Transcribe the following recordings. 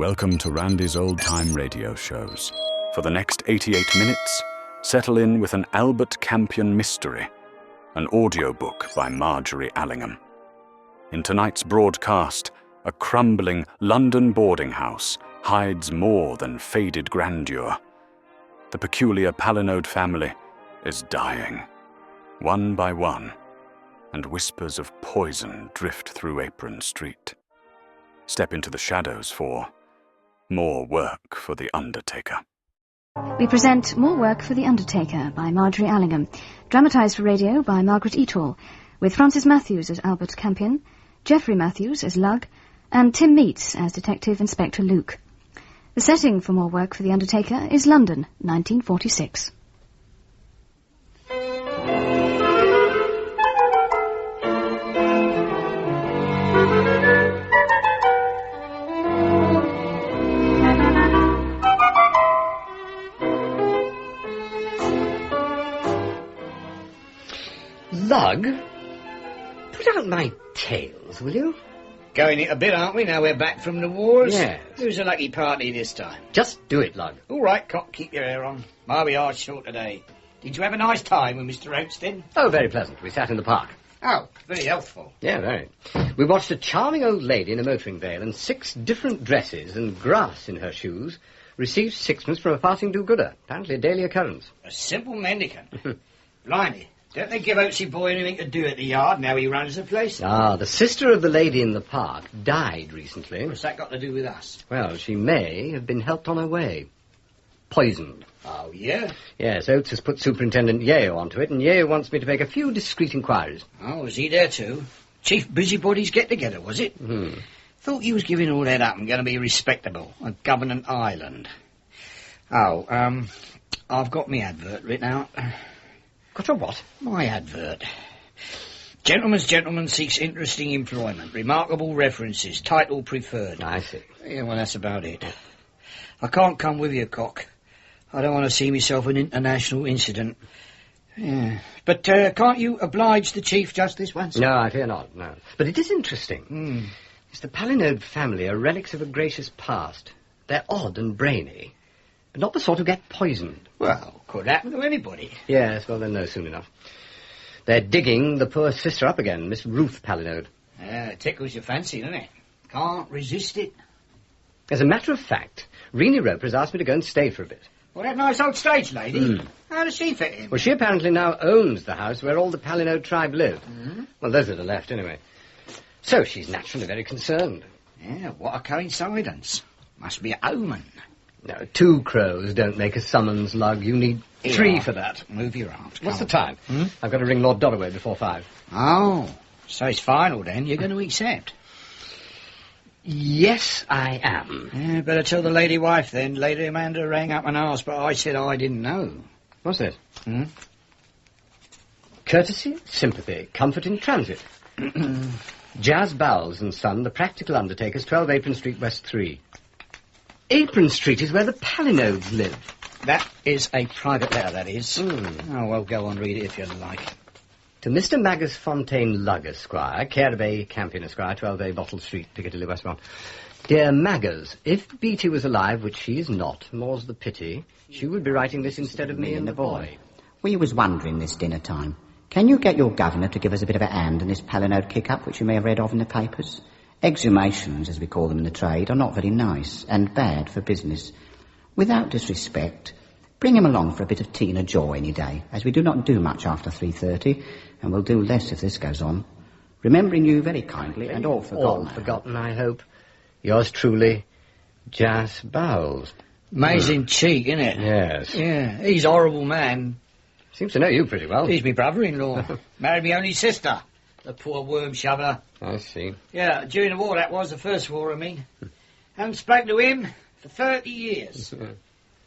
Welcome to Randy's Old Time Radio Shows. For the next 88 minutes, settle in with an Albert Campion mystery, an audiobook by Marjorie Allingham. In tonight's broadcast, a crumbling London boarding house hides more than faded grandeur. The peculiar Palinode family is dying, one by one, and whispers of poison drift through Apron Street. Step into the shadows for More Work for the Undertaker. We present More Work for the Undertaker by Marjorie Allingham, dramatised for radio by Margaret Eatall, with Francis Matthews as Albert Campion, Geoffrey Matthews as Lug, and Tim Meats as Detective Inspector Luke. The setting for More Work for the Undertaker is London, 1946. Lug, put out my tails, will you? Going it a bit, aren't we, now we're back from the wars? Yes. Who's a lucky party this time? Just do it, Lug. All right, Cock, keep your hair on. My, we are short today. Did you have a nice time with Mr. Oatston? Oh, very pleasant. We sat in the park. Oh, very healthful. Yeah, very. We watched a charming old lady in a motoring veil and 6 different dresses and grass in her shoes receive 6pence from a passing do-gooder. Apparently a daily occurrence. A simple mendicant. Blimey. Don't they give Oatsy boy anything to do at the yard now he runs the place? Ah, the sister of the lady in the park died recently. What's that got to do with us? Well, she may have been helped on her way. Poisoned. Oh, yeah? Yes, Oates has put Superintendent Yeo onto it, and Yeo wants me to make a few discreet inquiries. Oh, was he there too? Chief Busybody's get-together, was it? Thought you was giving all that up and going to be respectable on Government Island. Oh, I've got me advert written out. Got your what? My advert. Gentleman's gentleman seeks interesting employment. Remarkable references. Title preferred. I see. Yeah, well, that's about it. I can't come with you, Cock. I don't want to see myself an international incident. Yeah. But can't you oblige the Chief just this once? No, I fear not, no. But it is interesting. It's the Palinode family are relics of a gracious past. They're odd and brainy, but not the sort who get poisoned. Well, could happen to anybody. Yes, well, they'll know soon enough. They're digging the poor sister up again, Miss Ruth Palinode. Yeah, it tickles your fancy, doesn't it? Can't resist it. As a matter of fact, Renee Roper has asked me to go and stay for a bit. Well, that nice old stage lady. How does she fit in? Well, she apparently now owns the house where all the Palinode tribe live. Well, those that are left, anyway. So she's naturally very concerned. Yeah, what a coincidence. Must be a omen. No, 2 crows don't make a summons, Lug. You need 3 for that. Move your arms. What's the time? I've got to ring Lord Doddaway before 5. Oh, so it's final then. You're going to accept? Yes, I am. Yeah, better tell the lady wife then. Lady Amanda rang up and asked, but I said I didn't know. What's this? Courtesy, sympathy, comfort in transit. Jazz Bowles and Son, the Practical Undertakers, 12 Apron Street, West 3. Apron Street is where the Palinodes live. That is a private letter, that is. Oh, well, go on, read it if you like. To Mr. Magus Fontaine Lug, Esquire, care of A. Campion, Esquire, 12A Bottle Street, Piccadilly, Westbourne. Dear Magus, if Beatty was alive, which she is not, more's the pity, she would be writing this instead of me and the boy. We was wondering this dinner time. Can you get your governor to give us a bit of a hand in this Palinode kick-up, which you may have read of in the papers? Exhumations, as we call them in the trade, are not very nice and bad for business. Without disrespect, bring him along for a bit of tea and a jaw any day, as we do not do much after 3:30, and will do less if this goes on. Remembering you very kindly and all forgotten. All forgotten, I hope. Yours truly, Jazz Bowles. Amazing cheek, isn't it? Yes. Yeah, he's a horrible man. Seems to know you pretty well. He's my brother-in-law. Married me only sister. The poor worm shoveler. I see. Yeah, during the war, that was the first war, I mean. Haven't spoken to him for 30 years.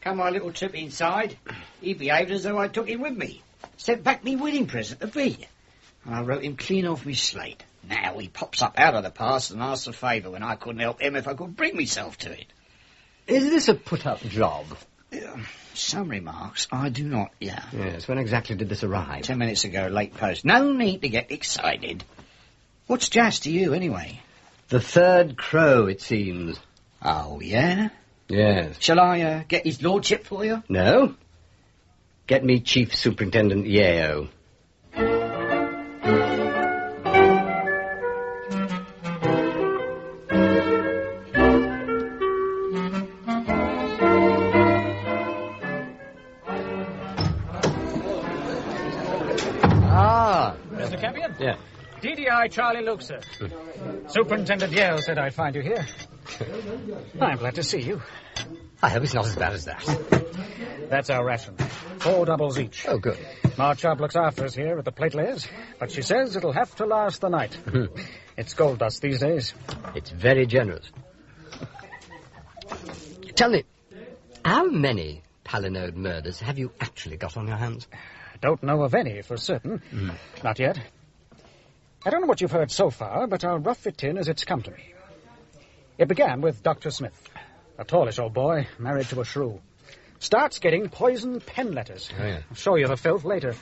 Come my little trip inside, he behaved as though I took him with me. Sent back me wedding present to be. And I wrote him clean off me slate. Now he pops up out of the past and asks a favour when I couldn't help him if I could bring myself to it. Is this a put-up job? Some remarks I do not, yeah. Yes, when exactly did this arrive? 10 minutes ago, late post. No need to get excited. What's jazz to you, anyway? The third crow, it seems. Oh, yeah? Yes. Shall I get his lordship for you? No. Get me Chief Superintendent Yeo. Mr. Campion? Yeah. DDI Charlie Luke, sir. Superintendent Yale said I'd find you here. I'm glad to see you. I hope it's not as bad as that. That's our ration. 4 doubles each. Oh, good. Marchop looks after us here at the platelayers, but she says it'll have to last the night. It's gold dust these days. It's very generous. Tell me, how many Palinode murders have you actually got on your hands? I don't know of any for certain. Not yet. I don't know what you've heard so far, but I'll rough it in as it's come to me. It began with Dr. Smith, a tallish old boy married to a shrew. Starts getting poisoned pen letters. Oh, yeah. I'll show you the filth later.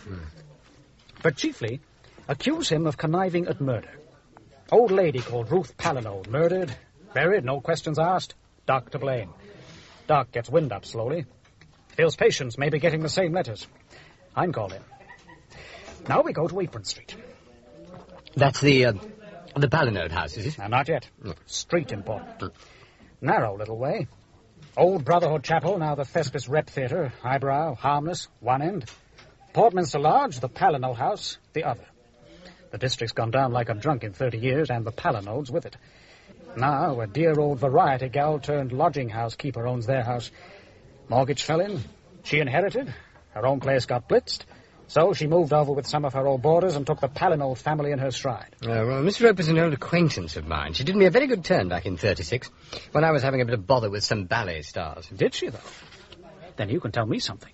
But chiefly, accuse him of conniving at murder. Old lady called Ruth Palinode, murdered, buried, no questions asked. Doc to blame. Doc gets wind up slowly. Feels patients may be getting the same letters. I'm called in. Now we go to Apron Street. That's the Palinode house, is it? Not yet. Street important. Narrow little way. Old Brotherhood Chapel, now the Thespis Rep Theatre. Highbrow, harmless, one end. Portminster Lodge, the Palinode house, the other. The district's gone down like a drunk in 30 years, and the Palinodes with it. Now a dear old variety gal turned lodging house keeper owns their house. Mortgage fell in. She inherited. Her own place got blitzed. So she moved over with some of her old boarders and took the Palinode family in her stride. Well, Miss Rope is an old acquaintance of mine. She did me a very good turn back in 36, when I was having a bit of bother with some ballet stars. Did she, though? Then you can tell me something.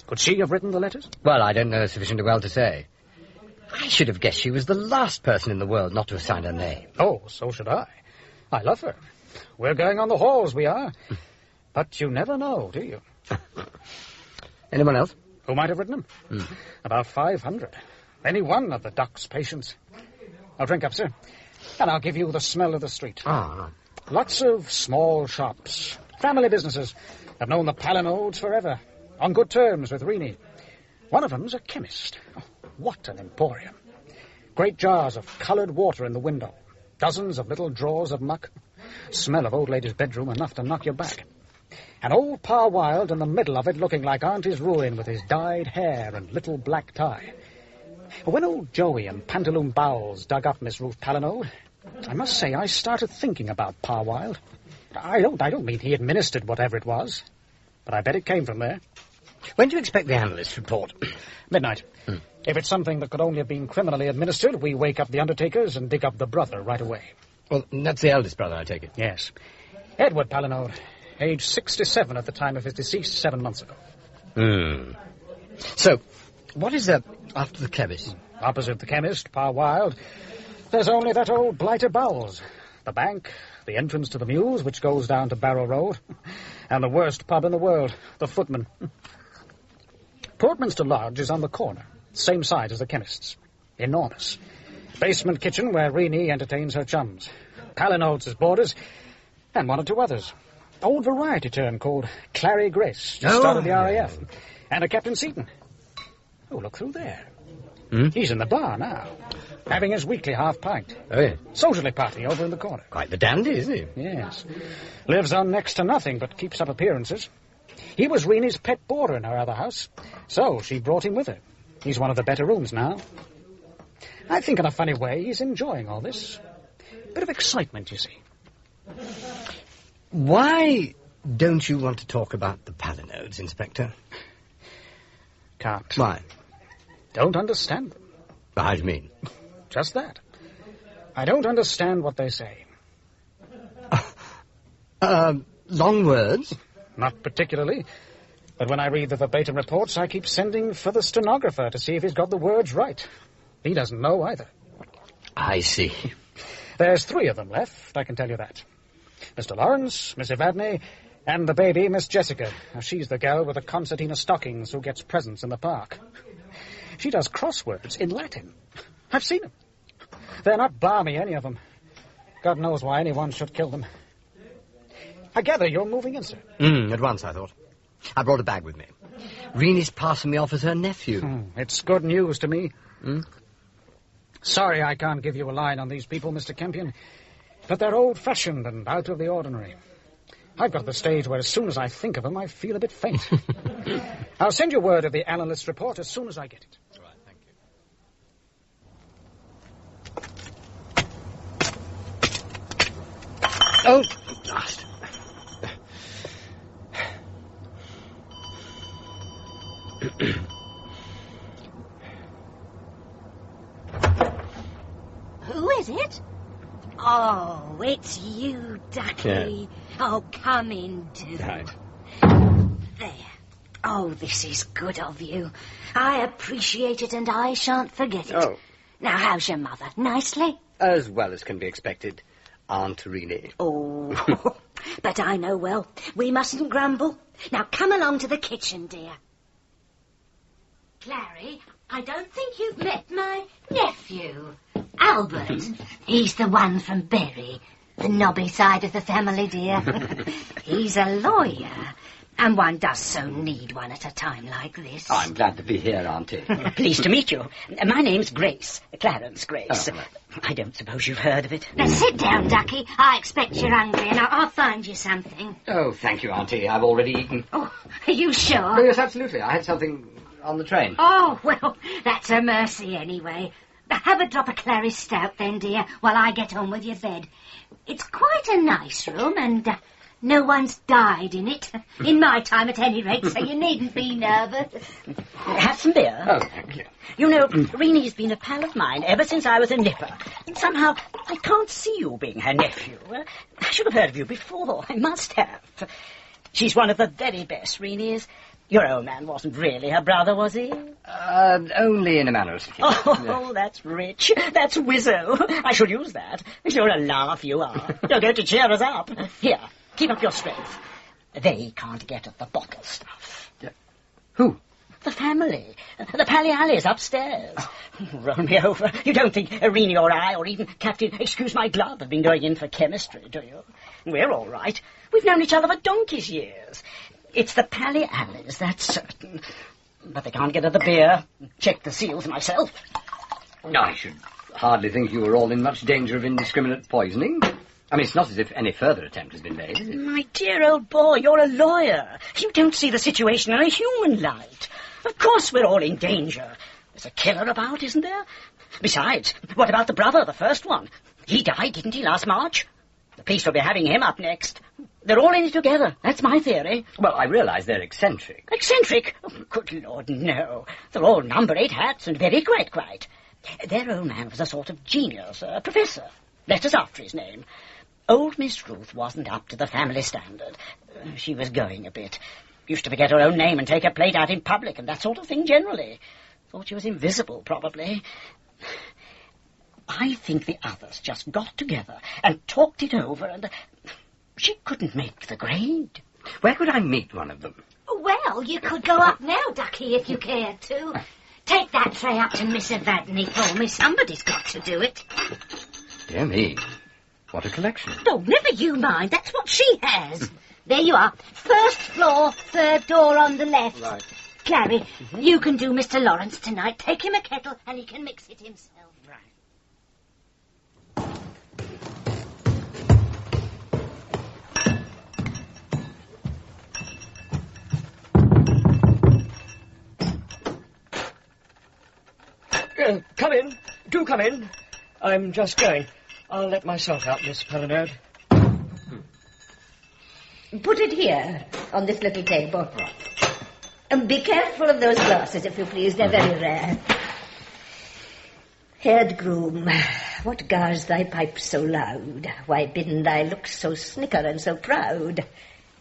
Could she have written the letters? Well, I don't know sufficiently well to say. I should have guessed she was the last person in the world not to have signed her name. Oh, so should I. I love her. We're going on the halls, we are. But you never know, do you? Anyone else? Who might have written them? About 500. Any one of the doc's patients. I'll drink up, sir. And I'll give you the smell of the street. Ah. Lots of small shops. Family businesses. Have known the Palinodes forever. On good terms with Reaney. One of them's a chemist. Oh, what an emporium. Great jars of coloured water in the window. Dozens of little drawers of muck. Smell of old lady's bedroom enough to knock you back. And old Pa Wilde in the middle of it looking like Auntie's ruin with his dyed hair and little black tie. When old Joey and Pantaloon Bowles dug up Miss Ruth Palinode, I must say I started thinking about Pa Wilde. I don't mean he administered whatever it was, but I bet it came from there. When do you expect the analyst report? Midnight. If it's something that could only have been criminally administered, we wake up the Undertakers and dig up the brother right away. Well, that's the eldest brother, I take it. Yes. Edward Palinode, age 67 at the time of his decease 7 months ago. So, what is that after the chemist? Opposite the chemist, Pa Wilde, there's only that old blighter Bowles. The bank, the entrance to the Mews, which goes down to Barrow Road, and the worst pub in the world, the Footman. Portminster Lodge is on the corner, same size as the chemist's. Enormous. Basement kitchen where Reaney entertains her chums. Palinodes' boarders, and 1 or 2 others. Old variety turn called Clary Grace, just started the RAF. And a Captain Seaton. Oh, look through there. He's in the bar now, having his weekly half-pint. Oh, yeah. Socially party over in the corner. Quite the dandy, isn't he? Yes. Lives on next to nothing, but keeps up appearances. He was Reaney's pet boarder in her other house, so she brought him with her. He's one of the better rooms now. I think in a funny way he's enjoying all this. Bit of excitement, you see. Why don't you want to talk about the Palinodes, Inspector? Can't. Why? Don't understand them. How do you mean? Just that. I don't understand what they say. Long words? Not particularly. But when I read the verbatim reports, I keep sending for the stenographer to see if he's got the words right. He doesn't know either. I see. There's 3 of them left, I can tell you that. Mr. Lawrence, Miss Evadne, and the baby, Miss Jessica. Now, she's the gal with the concertina stockings who gets presents in the park. She does crosswords in Latin. I've seen them. They're not balmy, any of them. God knows why anyone should kill them. I gather you're moving in, sir. At once, I thought. I brought a bag with me. Reenie's passing me off as her nephew. It's good news to me. Sorry I can't give you a line on these people, Mr. Campion, but they're old-fashioned and out of the ordinary. I've got to the stage where as soon as I think of them, I feel a bit faint. I'll send you word of the analyst's report as soon as I get it. All right, thank you. Oh, blast. Who is it? Oh, it's you, Ducky. Oh, come in, do. Right. There. Oh, this is good of you. I appreciate it and I shan't forget it. Oh. Now, how's your mother? Nicely? As well as can be expected, Aunt Reenie. Oh, but I know well. We mustn't grumble. Now, come along to the kitchen, dear. Clary, I don't think you've met my nephew, Albert. He's the one from Bury, the knobby side of the family, dear. He's a lawyer, and one does so need one at a time like this. Oh, I'm glad to be here, Auntie. Pleased to meet you. My name's Grace, Clarence Grace. Oh, right. I don't suppose you've heard of it. Now, sit down, Ducky. I expect you're hungry, and I'll find you something. Oh, thank you, Auntie. I've already eaten. Oh, are you sure? Oh, yes, absolutely. I had something on the train. Oh, well, that's a mercy anyway. Have a drop of Clary's stout then, dear, while I get on with your bed. It's quite a nice room, and no one's died in it. In my time, at any rate, so you needn't be nervous. Have some beer? Oh, thank you. You know, Reenie's been a pal of mine ever since I was a nipper. And somehow, I can't see you being her nephew. I should have heard of you before. I must have. She's one of the very best, Reenie is. Your old man wasn't really her brother, was he? Only in a manner of speaking. Oh, that's rich. That's wizzo. I shall use that. You're a laugh, you are. You're going to cheer us up. Here, keep up your strength. They can't get at the bottle stuff. Who? The family. The Pally-Allies upstairs. Roll me over. You don't think Reenie or I, or even Captain Excuse My Glove, have been going in for chemistry, do you? We're all right. We've known each other for donkey's years. It's the Pally-Allies, that's certain. But they can't get at the beer. Check the seals myself. I should hardly think you were all in much danger of indiscriminate poisoning. I mean, it's not as if any further attempt has been made, is it? My dear old boy, you're a lawyer. You don't see the situation in a human light. Of course we're all in danger. There's a killer about, isn't there? Besides, what about the brother, the first one? He died, didn't he, last March? The police will be having him up next. They're all in it together. That's my theory. Well, I realise they're eccentric. Eccentric? Oh, good Lord, no. They're all number 8 hats and very quite. Their old man was a sort of genius, a professor. Letters after his name. Old Miss Ruth wasn't up to the family standard. She was going a bit. Used to forget her own name and take her plate out in public and that sort of thing generally. Thought she was invisible, probably. I think the others just got together and talked it over and... She couldn't make the grade. Where could I meet one of them? Well, you could go up now, Ducky, if you cared to. Take that tray up to Miss Evadne for me. Somebody's got to do it. Dear me. What a collection. Oh, never you mind. That's what she has. There you are. First floor, third door on the left. Right. Clary, you can do Mr. Lawrence tonight. Take him a kettle and he can mix it himself. Right. Come in. Do come in. I'm just going. I'll let myself out, Miss Palinode. Put it here, on this little table. And be careful of those glasses, if you please. They're very rare. Head groom, what gars thy pipe so loud? Why bidden thy looks so snicker and so proud?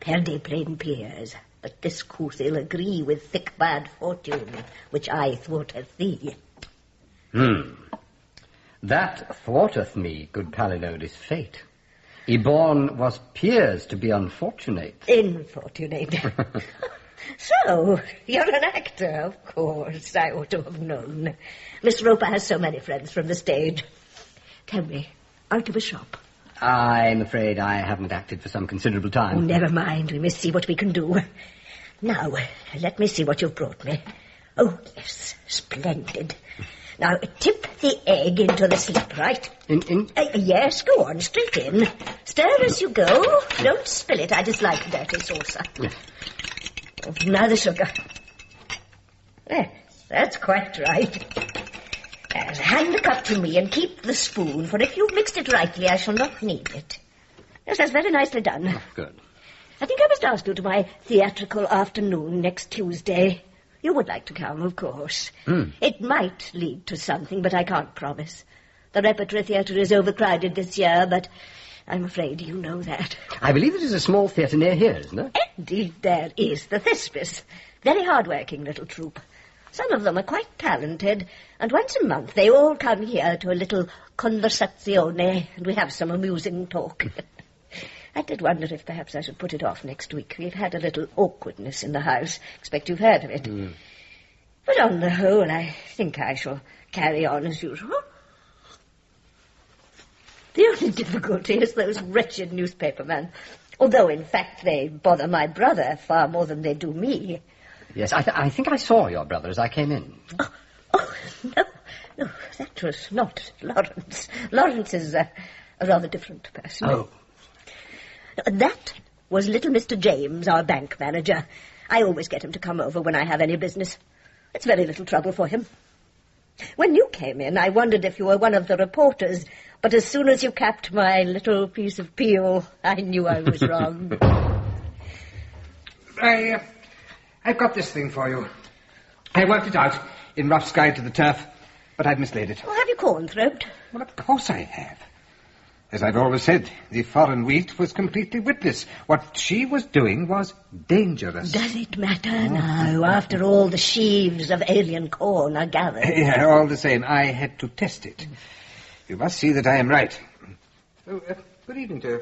Perde plain peers, but this couth ill agree with thick bad fortune, which I thwarteth thee. That thwarteth me, good Palinode, fate. Yborn was peers to be unfortunate. Infortunate. So, you're an actor, of course. I ought to have known. Miss Roper has so many friends from the stage. Tell me, out of a shop, I'm afraid I haven't acted for some considerable time. Oh, never mind. We must see what we can do. Now, let me see what you've brought me. Oh, yes, splendid. Now, tip the egg into the slip, right? Yes, go on, straight in. Stir as you go. Don't spill it. I dislike a dirty saucer. Yes. Oh, now the sugar. Yes, that's quite right. Hand the cup to me and keep the spoon, for if you've mixed it rightly, I shall not need it. Yes, that's very nicely done. Oh, good. I think I must ask you to my theatrical afternoon next Tuesday. You would like to come, of course. It might lead to something, but I can't promise. The repertory theatre is overcrowded this year, but I'm afraid you know that. I believe there is a small theatre near here, isn't there? Indeed, there is. The Thespis. Very hard-working little troupe. Some of them are quite talented, and once a month they all come here to a little conversazione, and we have some amusing talk. I did wonder if perhaps I should put it off next week. We've had a little awkwardness in the house. Expect you've heard of it. But on the whole, I think I shall carry on as usual. The only difficulty is those wretched newspapermen, although, in fact, they bother my brother far more than they do me. Yes, I think I saw your brother as I came in. Oh, no, that was not Lawrence. Lawrence is a rather different person. Oh. That was little Mr. James, our bank manager. I always get him to come over when I have any business. It's very little trouble for him. When you came in, I wondered if you were one of the reporters, but as soon as you capped my little piece of peel, I knew I was wrong. I've got this thing for you. I worked it out in Rough Sky to the Turf, but I've mislaid it. Oh, have you cornthroped? Well, of course I have. As I've always said, the foreign wheat was completely witless. What she was doing was dangerous. Does it matter now, after all the sheaves of alien corn are gathered? Yeah, all the same, I had to test it. You must see that I am right. Oh, good evening to you.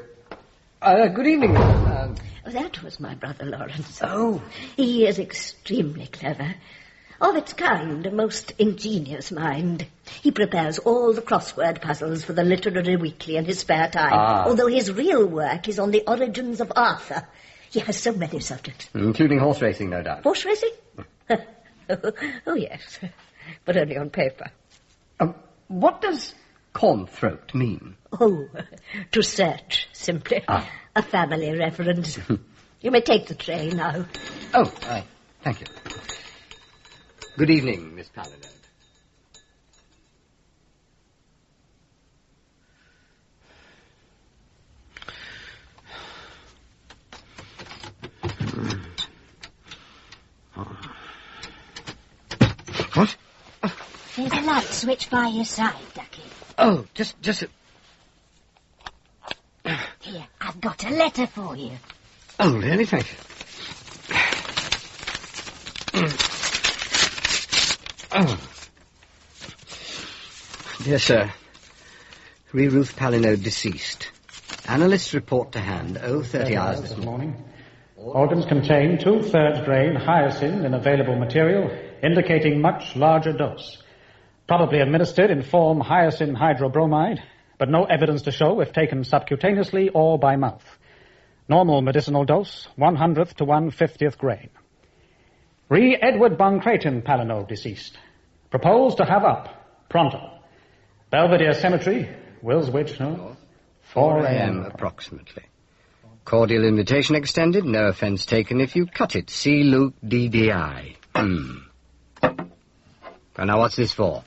Good evening. That was my brother Lawrence. Oh. He is extremely clever. Of its kind, a most ingenious mind. He prepares all the crossword puzzles for the Literary Weekly in his spare time, although his real work is on the origins of Arthur. He has so many subjects. Including horse racing, no doubt. Horse racing? Oh, yes, but only on paper. What does cornthroat mean? Oh, to search, simply. A family reference. You may take the tray now. Oh, thank you. Good evening, Miss Palinode. What? There's a light switch by your side, Ducky. Oh, just... Here, I've got a letter for you. Oh, really? Thank you. Oh. Dear sir, Ruth Palinode deceased. Analyst's report to hand, 30 hours this morning. Organs contain 2/3 grain hyoscine in available material, indicating much larger dose. Probably administered in form hyoscine hydrobromide, but no evidence to show if taken subcutaneously or by mouth. Normal medicinal dose, 100th to 1/50th grain. Edward Buncrayton Palinode deceased. Proposed to have up, pronto. Belvedere Cemetery, Willswich, no? 4 a.m. approximately. Cordial invitation extended, no offence taken if you cut it. C. Luke DDI. Now what's this for?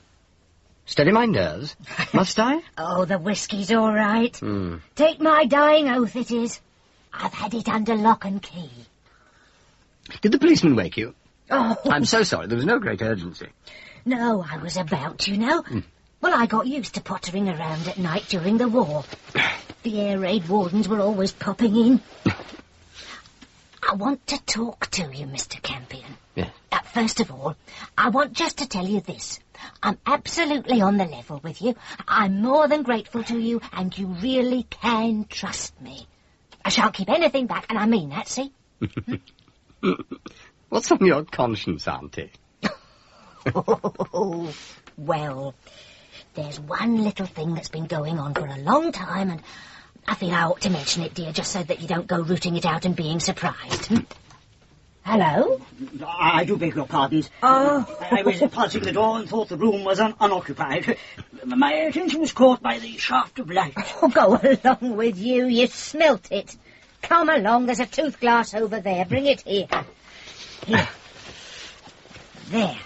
Steady my nerves. Must I? Oh, the whiskey's all right. Take my dying oath it is. I've had it under lock and key. Did the policeman wake you? Oh. I'm so sorry. There was no great urgency. No, I was about, you know. Well, I got used to pottering around at night during the war. The air raid wardens were always popping in. I want to talk to you, Mr. Campion. Yeah. First of all, I want just to tell you this. I'm absolutely on the level with you. I'm more than grateful to you, and you really can trust me. I shan't keep anything back, and I mean that, see? What's on your conscience, Auntie? Oh, well, there's one little thing that's been going on for a long time, and I feel I ought to mention it, dear, just so that you don't go rooting it out and being surprised. Hello? I do beg your pardons. Oh. I was passing the door and thought the room was unoccupied. My attention was caught by the shaft of light. Oh, go along with you. You smelt it. Come along. There's a tooth glass over there. Bring it here. Here. There.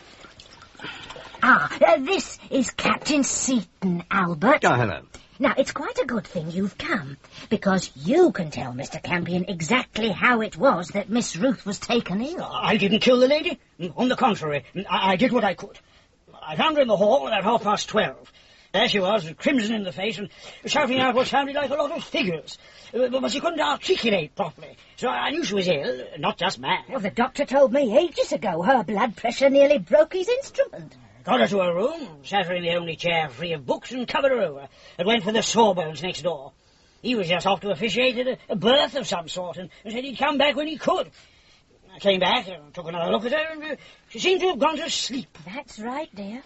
This is Captain Seaton, Albert. Oh, hello. Now, it's quite a good thing you've come, because you can tell Mr. Campion exactly how it was that Miss Ruth was taken ill. I didn't kill the lady. On the contrary, I did what I could. I found her in the hall at 12:30. There she was, crimson in the face, and shouting out what sounded like a lot of figures. But she couldn't articulate properly, so I knew she was ill, not just mad. Well, the doctor told me ages ago her blood pressure nearly broke his instrument. Got her to her room, sat her in the only chair free of books, and covered her over, and went for the Sawbones next door. He was just off to officiate at a birth of some sort, and said he'd come back when he could. I came back, and took another look at her, and she seemed to have gone to sleep. That's right, dear.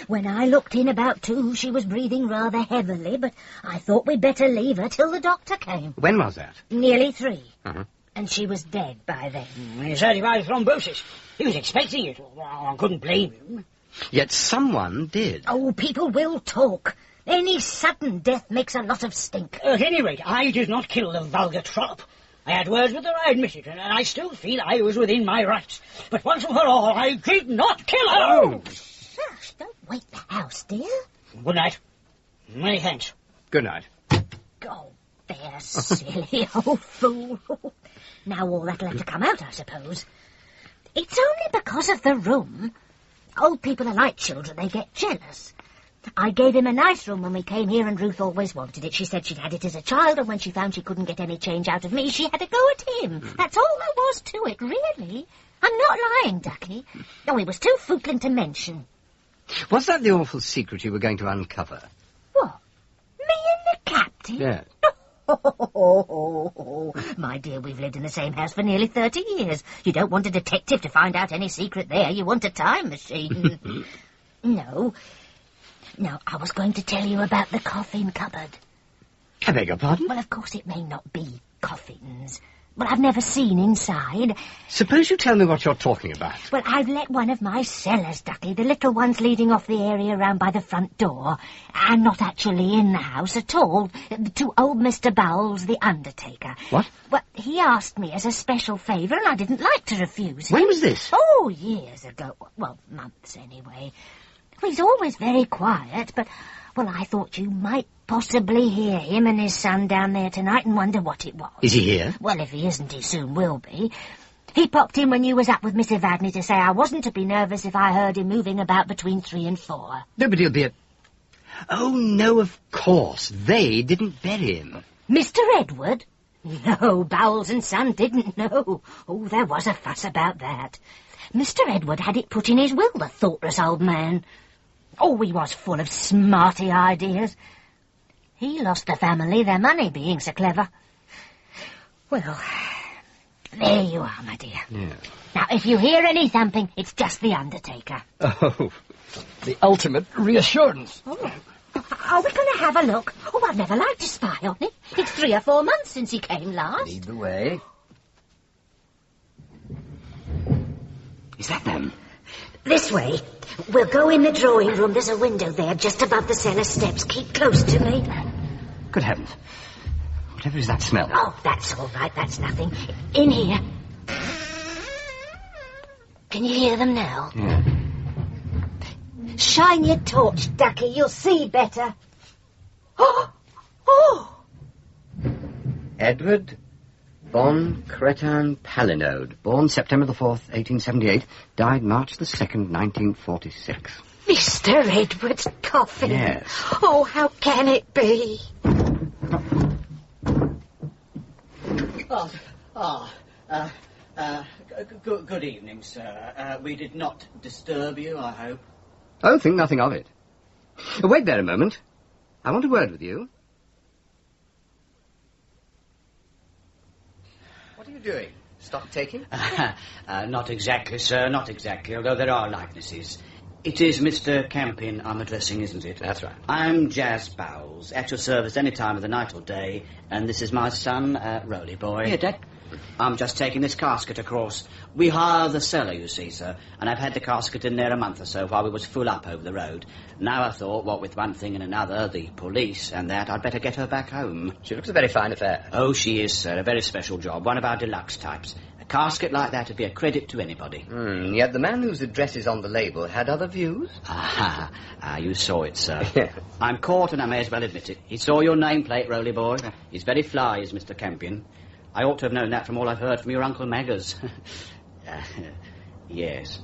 When I looked in about 2, she was breathing rather heavily, but I thought we'd better leave her till the doctor came. When was that? Nearly 3. And she was dead by then. He certified thrombosis. He was expecting it. I couldn't blame him. Yet someone did. Oh, people will talk. Any sudden death makes a lot of stink. At any rate, I did not kill the vulgar trollop. I had words with her, I admit it, and I still feel I was within my rights. But once and for all, I did not kill her! Oh, shush, don't wake the house, dear. Good night. Many thanks. Good night. Oh, there, silly old fool. Now all that'll have to come out, I suppose. It's only because of the room. Old people are like children, they get jealous. I gave him a nice room when we came here, and Ruth always wanted it. She said she'd had it as a child, and when she found she couldn't get any change out of me, she had to go at him. That's all there was to it, really. I'm not lying, Ducky. Oh, it was too footling to mention. Was that the awful secret you were going to uncover? What? Me and the captain? Yes. Oh, my dear, we've lived in the same house for nearly 30 years. You don't want a detective to find out any secret there. You want a time machine. No. No, I was going to tell you about the coffin cupboard. I beg your pardon? Well, of course it may not be coffins. Well, I've never seen inside. Suppose you tell me what you're talking about. Well, I've let one of my cellars, Ducky, the little ones leading off the area round by the front door, and not actually in the house at all, to old Mr. Bowles, the Undertaker. What? Well, he asked me as a special favour, and I didn't like to refuse him. When was this? Oh, years ago. Well, months anyway. Well, he's always very quiet, but, well, I thought you might possibly hear him and his son down there tonight and wonder what it was. Is he here? Well, if he isn't, he soon will be. He popped in when you was up with Miss Evadne to say I wasn't to be nervous if I heard him moving about between 3 and 4. No, but he'll be Oh, no, of course. They didn't bury him. Mr. Edward? No, Bowles and Son didn't know. Oh, there was a fuss about that. Mr. Edward had it put in his will, the thoughtless old man. Oh, he was full of smarty ideas. He lost the family their money, being so clever. Well, there you are, my dear. Yeah. Now, if you hear any thumping, it's just the Undertaker. Oh, the ultimate reassurance. Oh. Are we going to have a look? Oh, I've never liked to spy on him. It's 3 or 4 months since he came last. Lead the way. Is that them? This way. We'll go in the drawing room. There's a window there just above the cellar steps. Keep close to me. Good heavens. Whatever is that smell? Oh, that's all right. That's nothing. In here. Can you hear them now? Yeah. Shine your torch, Ducky. You'll see better. Oh! Oh! Edward Von Cretin Palinode, born September the 4th, 1878, died March the 2nd, 1946. Mr. Edward's coffin. Yes. Oh, how can it be? Good evening, sir. We did not disturb you, I hope. Oh, think nothing of it. Wait there a moment. I want a word with you. What are you doing? Stock taking? Not exactly, sir, not exactly, although there are likenesses. It is Mr. Campion I'm addressing, isn't it? That's right. I'm Jazz Bowles, at your service any time of the night or day, and this is my son, Roly Boy. Here, Dad. I'm just taking this casket across. We hire the cellar, you see, sir, and I've had the casket in there a month or so while we was full up over the road. Now I thought, what with one thing and another, the police and that, I'd better get her back home. She looks a very fine affair. Oh, she is, sir, a very special job, one of our deluxe types. A casket like that would be a credit to anybody. Yet the man whose address is on the label had other views? You saw it, sir. I'm caught and I may as well admit it. He saw your nameplate, Roly Boy. He's very fly, is Mr. Campion. I ought to have known that from all I've heard from your Uncle Maggers. Yes.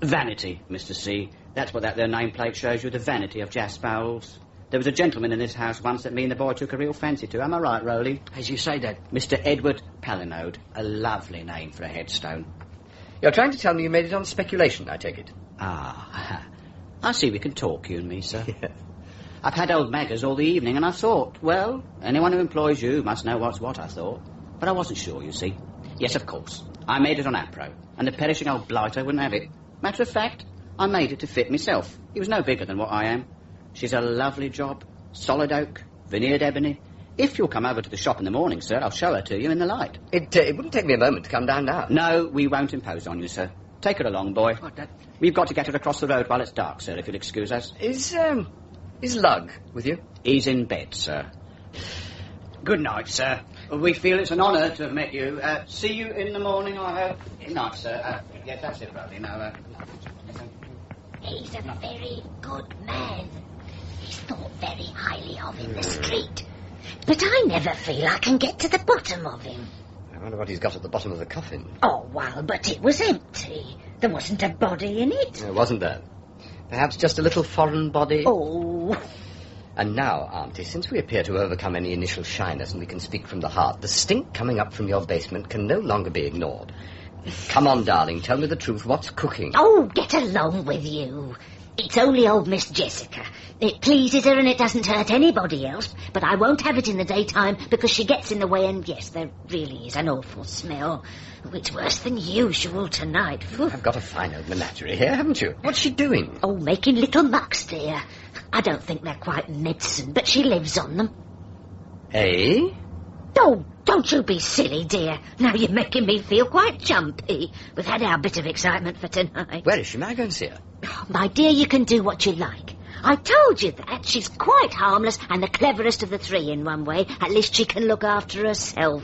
Vanity, Mr. C. That's what that there nameplate shows you, the vanity of Jazz Bowles. There was a gentleman in this house once that me and the boy took a real fancy to. Am I right, Roly? As you say, Dad. Mr. Edward Palinode. A lovely name for a headstone. You're trying to tell me you made it on speculation, I take it. I see we can talk, you and me, sir. I've had old Maggers all the evening, and I thought, well, anyone who employs you must know what's what, I thought. But I wasn't sure, you see. Yes, of course. I made it on Apro, and the perishing old blighter wouldn't have it. Matter of fact, I made it to fit myself. He was no bigger than what I am. She's a lovely job. Solid oak, veneered ebony. If you'll come over to the shop in the morning, sir, I'll show her to you in the light. It wouldn't take me a moment to come down now. No, we won't impose on you, sir. Take her along, boy. What, Dad? We've got to get her across the road while it's dark, sir, if you'll excuse us. Is Lug with you? He's in bed, sir. Good night, sir. We feel it's an honour to have met you. See you in the morning, I hope. Good night, sir. Yes, that's it, Roly. Now, He's a very good man. He's thought very highly of in the street. But I never feel I can get to the bottom of him. I wonder what he's got at the bottom of the coffin. Oh, well, but it was empty. There wasn't a body in it. Wasn't there? Perhaps just a little foreign body? Oh. And now, Auntie, since we appear to have overcome any initial shyness and we can speak from the heart, the stink coming up from your basement can no longer be ignored. Come on, darling, tell me the truth. What's cooking? Oh, get along with you. It's only old Miss Jessica. It pleases her and it doesn't hurt anybody else, but I won't have it in the daytime because she gets in the way, and yes, there really is an awful smell. It's worse than usual tonight. I've got a fine old menagerie here, haven't you? What's she doing? Oh, making little mucks, dear. I don't think they're quite medicine, but she lives on them. Eh? Oh, don't you be silly, dear. Now you're making me feel quite jumpy. We've had our bit of excitement for tonight. Where is she? May I go and see her? Oh, my dear, you can do what you like. I told you that. She's quite harmless and the cleverest of the three in one way. At least she can look after herself.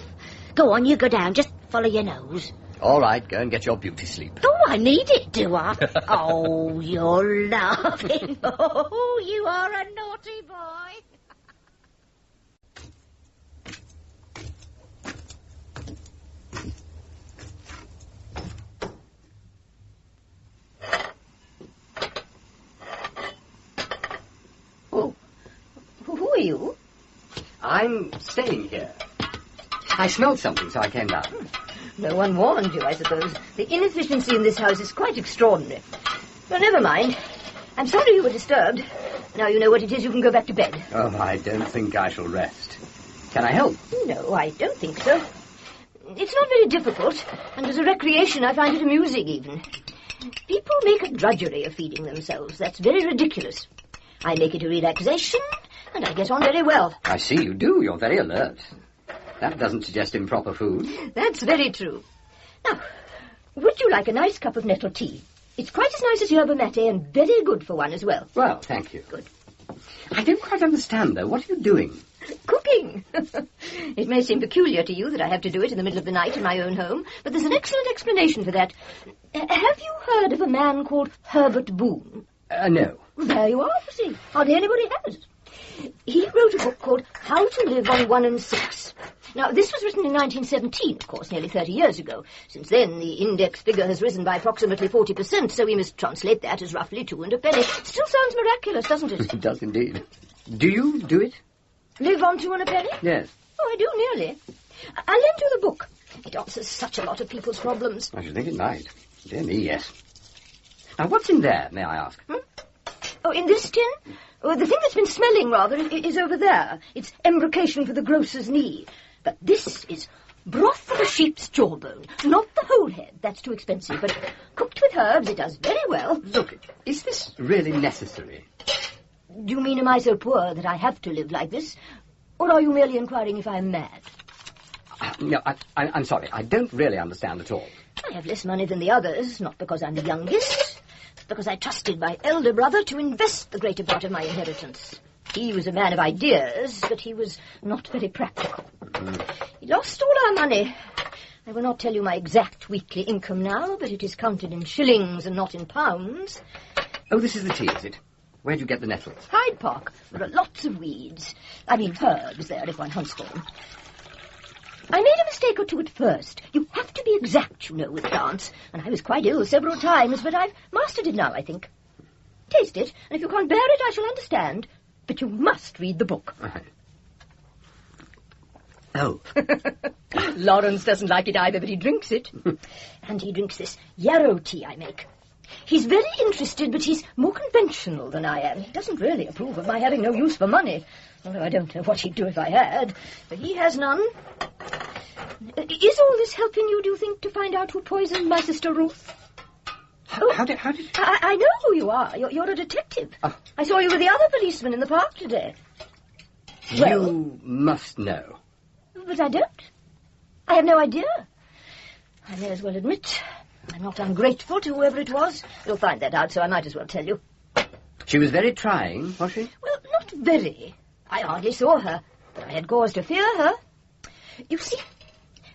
Go on, you go down. Just follow your nose. All right, go and get your beauty sleep. Oh, I need it, do I? Oh, you're laughing. Oh, you are a naughty boy. Oh, who are you? I'm staying here. I smelled something, so I came down. No one warned you, I suppose. The inefficiency in this house is quite extraordinary. Well, never mind. I'm sorry you were disturbed. Now you know what it is, you can go back to bed. Oh, I don't think I shall rest. Can I help? No, I don't think so. It's not very difficult, and as a recreation I find it amusing even. People make a drudgery of feeding themselves. That's very ridiculous. I make it a relaxation, and I get on very well. I see you do. You're very alert. That doesn't suggest improper food. That's very true. Now, would you like a nice cup of nettle tea? It's quite as nice as yerba mate and very good for one as well. Well, thank you. Good. I don't quite understand, though. What are you doing? Cooking. It may seem peculiar to you that I have to do it in the middle of the night in my own home, but there's an excellent explanation for that. Have you heard of a man called Herbert Boone? No. There you are, you see. Hardly anybody has. He wrote a book called How to Live on 1 and 6. Now, this was written in 1917, of course, nearly 30 years ago. Since then, the index figure has risen by approximately 40%, so we must translate that as roughly 2 and a penny. Still sounds miraculous, doesn't it? It does indeed. Do you do it? Live on 2 and a penny? Yes. Oh, I do, nearly. I'll lend you the book. It answers such a lot of people's problems. I should think it might. Dear me, yes. Now, what's in there, may I ask? Oh, in this tin? Oh, the thing that's been smelling, rather, is over there. It's embrocation for the grocer's knee. But this is broth of a sheep's jawbone. Not the whole head. That's too expensive. But Cooked with herbs, it does very well. Look, is this really necessary? Do you mean am I so poor that I have to live like this? Or are you merely inquiring if I'm mad? No, I'm sorry. I don't really understand at all. I have less money than the others, not because I'm the youngest, but because I trusted my elder brother to invest the greater part of my inheritance. He was a man of ideas, but he was not very practical. He lost all our money. I will not tell you my exact weekly income now, but it is counted in shillings and not in pounds. Oh, this is the tea, is it? Where'd you get the nettles? Hyde Park. There are lots of weeds. I mean herbs there, if one hunts for them. I made a mistake or two at first. You have to be exact, you know, with plants. And I was quite ill several times, but I've mastered it now, I think. Taste it, and if you can't bear it, I shall understand. But you must read the book. Oh. Lawrence doesn't like it either, but he drinks it. And he drinks this yarrow tea I make. He's very interested, but he's more conventional than I am. He doesn't really approve of my having no use for money, although I don't know what he'd do if I had. But he has none. Is all this helping you, do you think, to find out who poisoned my sister Ruth? How did... I know who you are. You're a detective. I saw you with the other policeman in the park today. You must know. But I don't. I have no idea. I may as well admit I'm not ungrateful to whoever it was. You'll find that out, so I might as well tell you. She was very trying, was she? Well, not very. I hardly saw her, but I had cause to fear her. You see,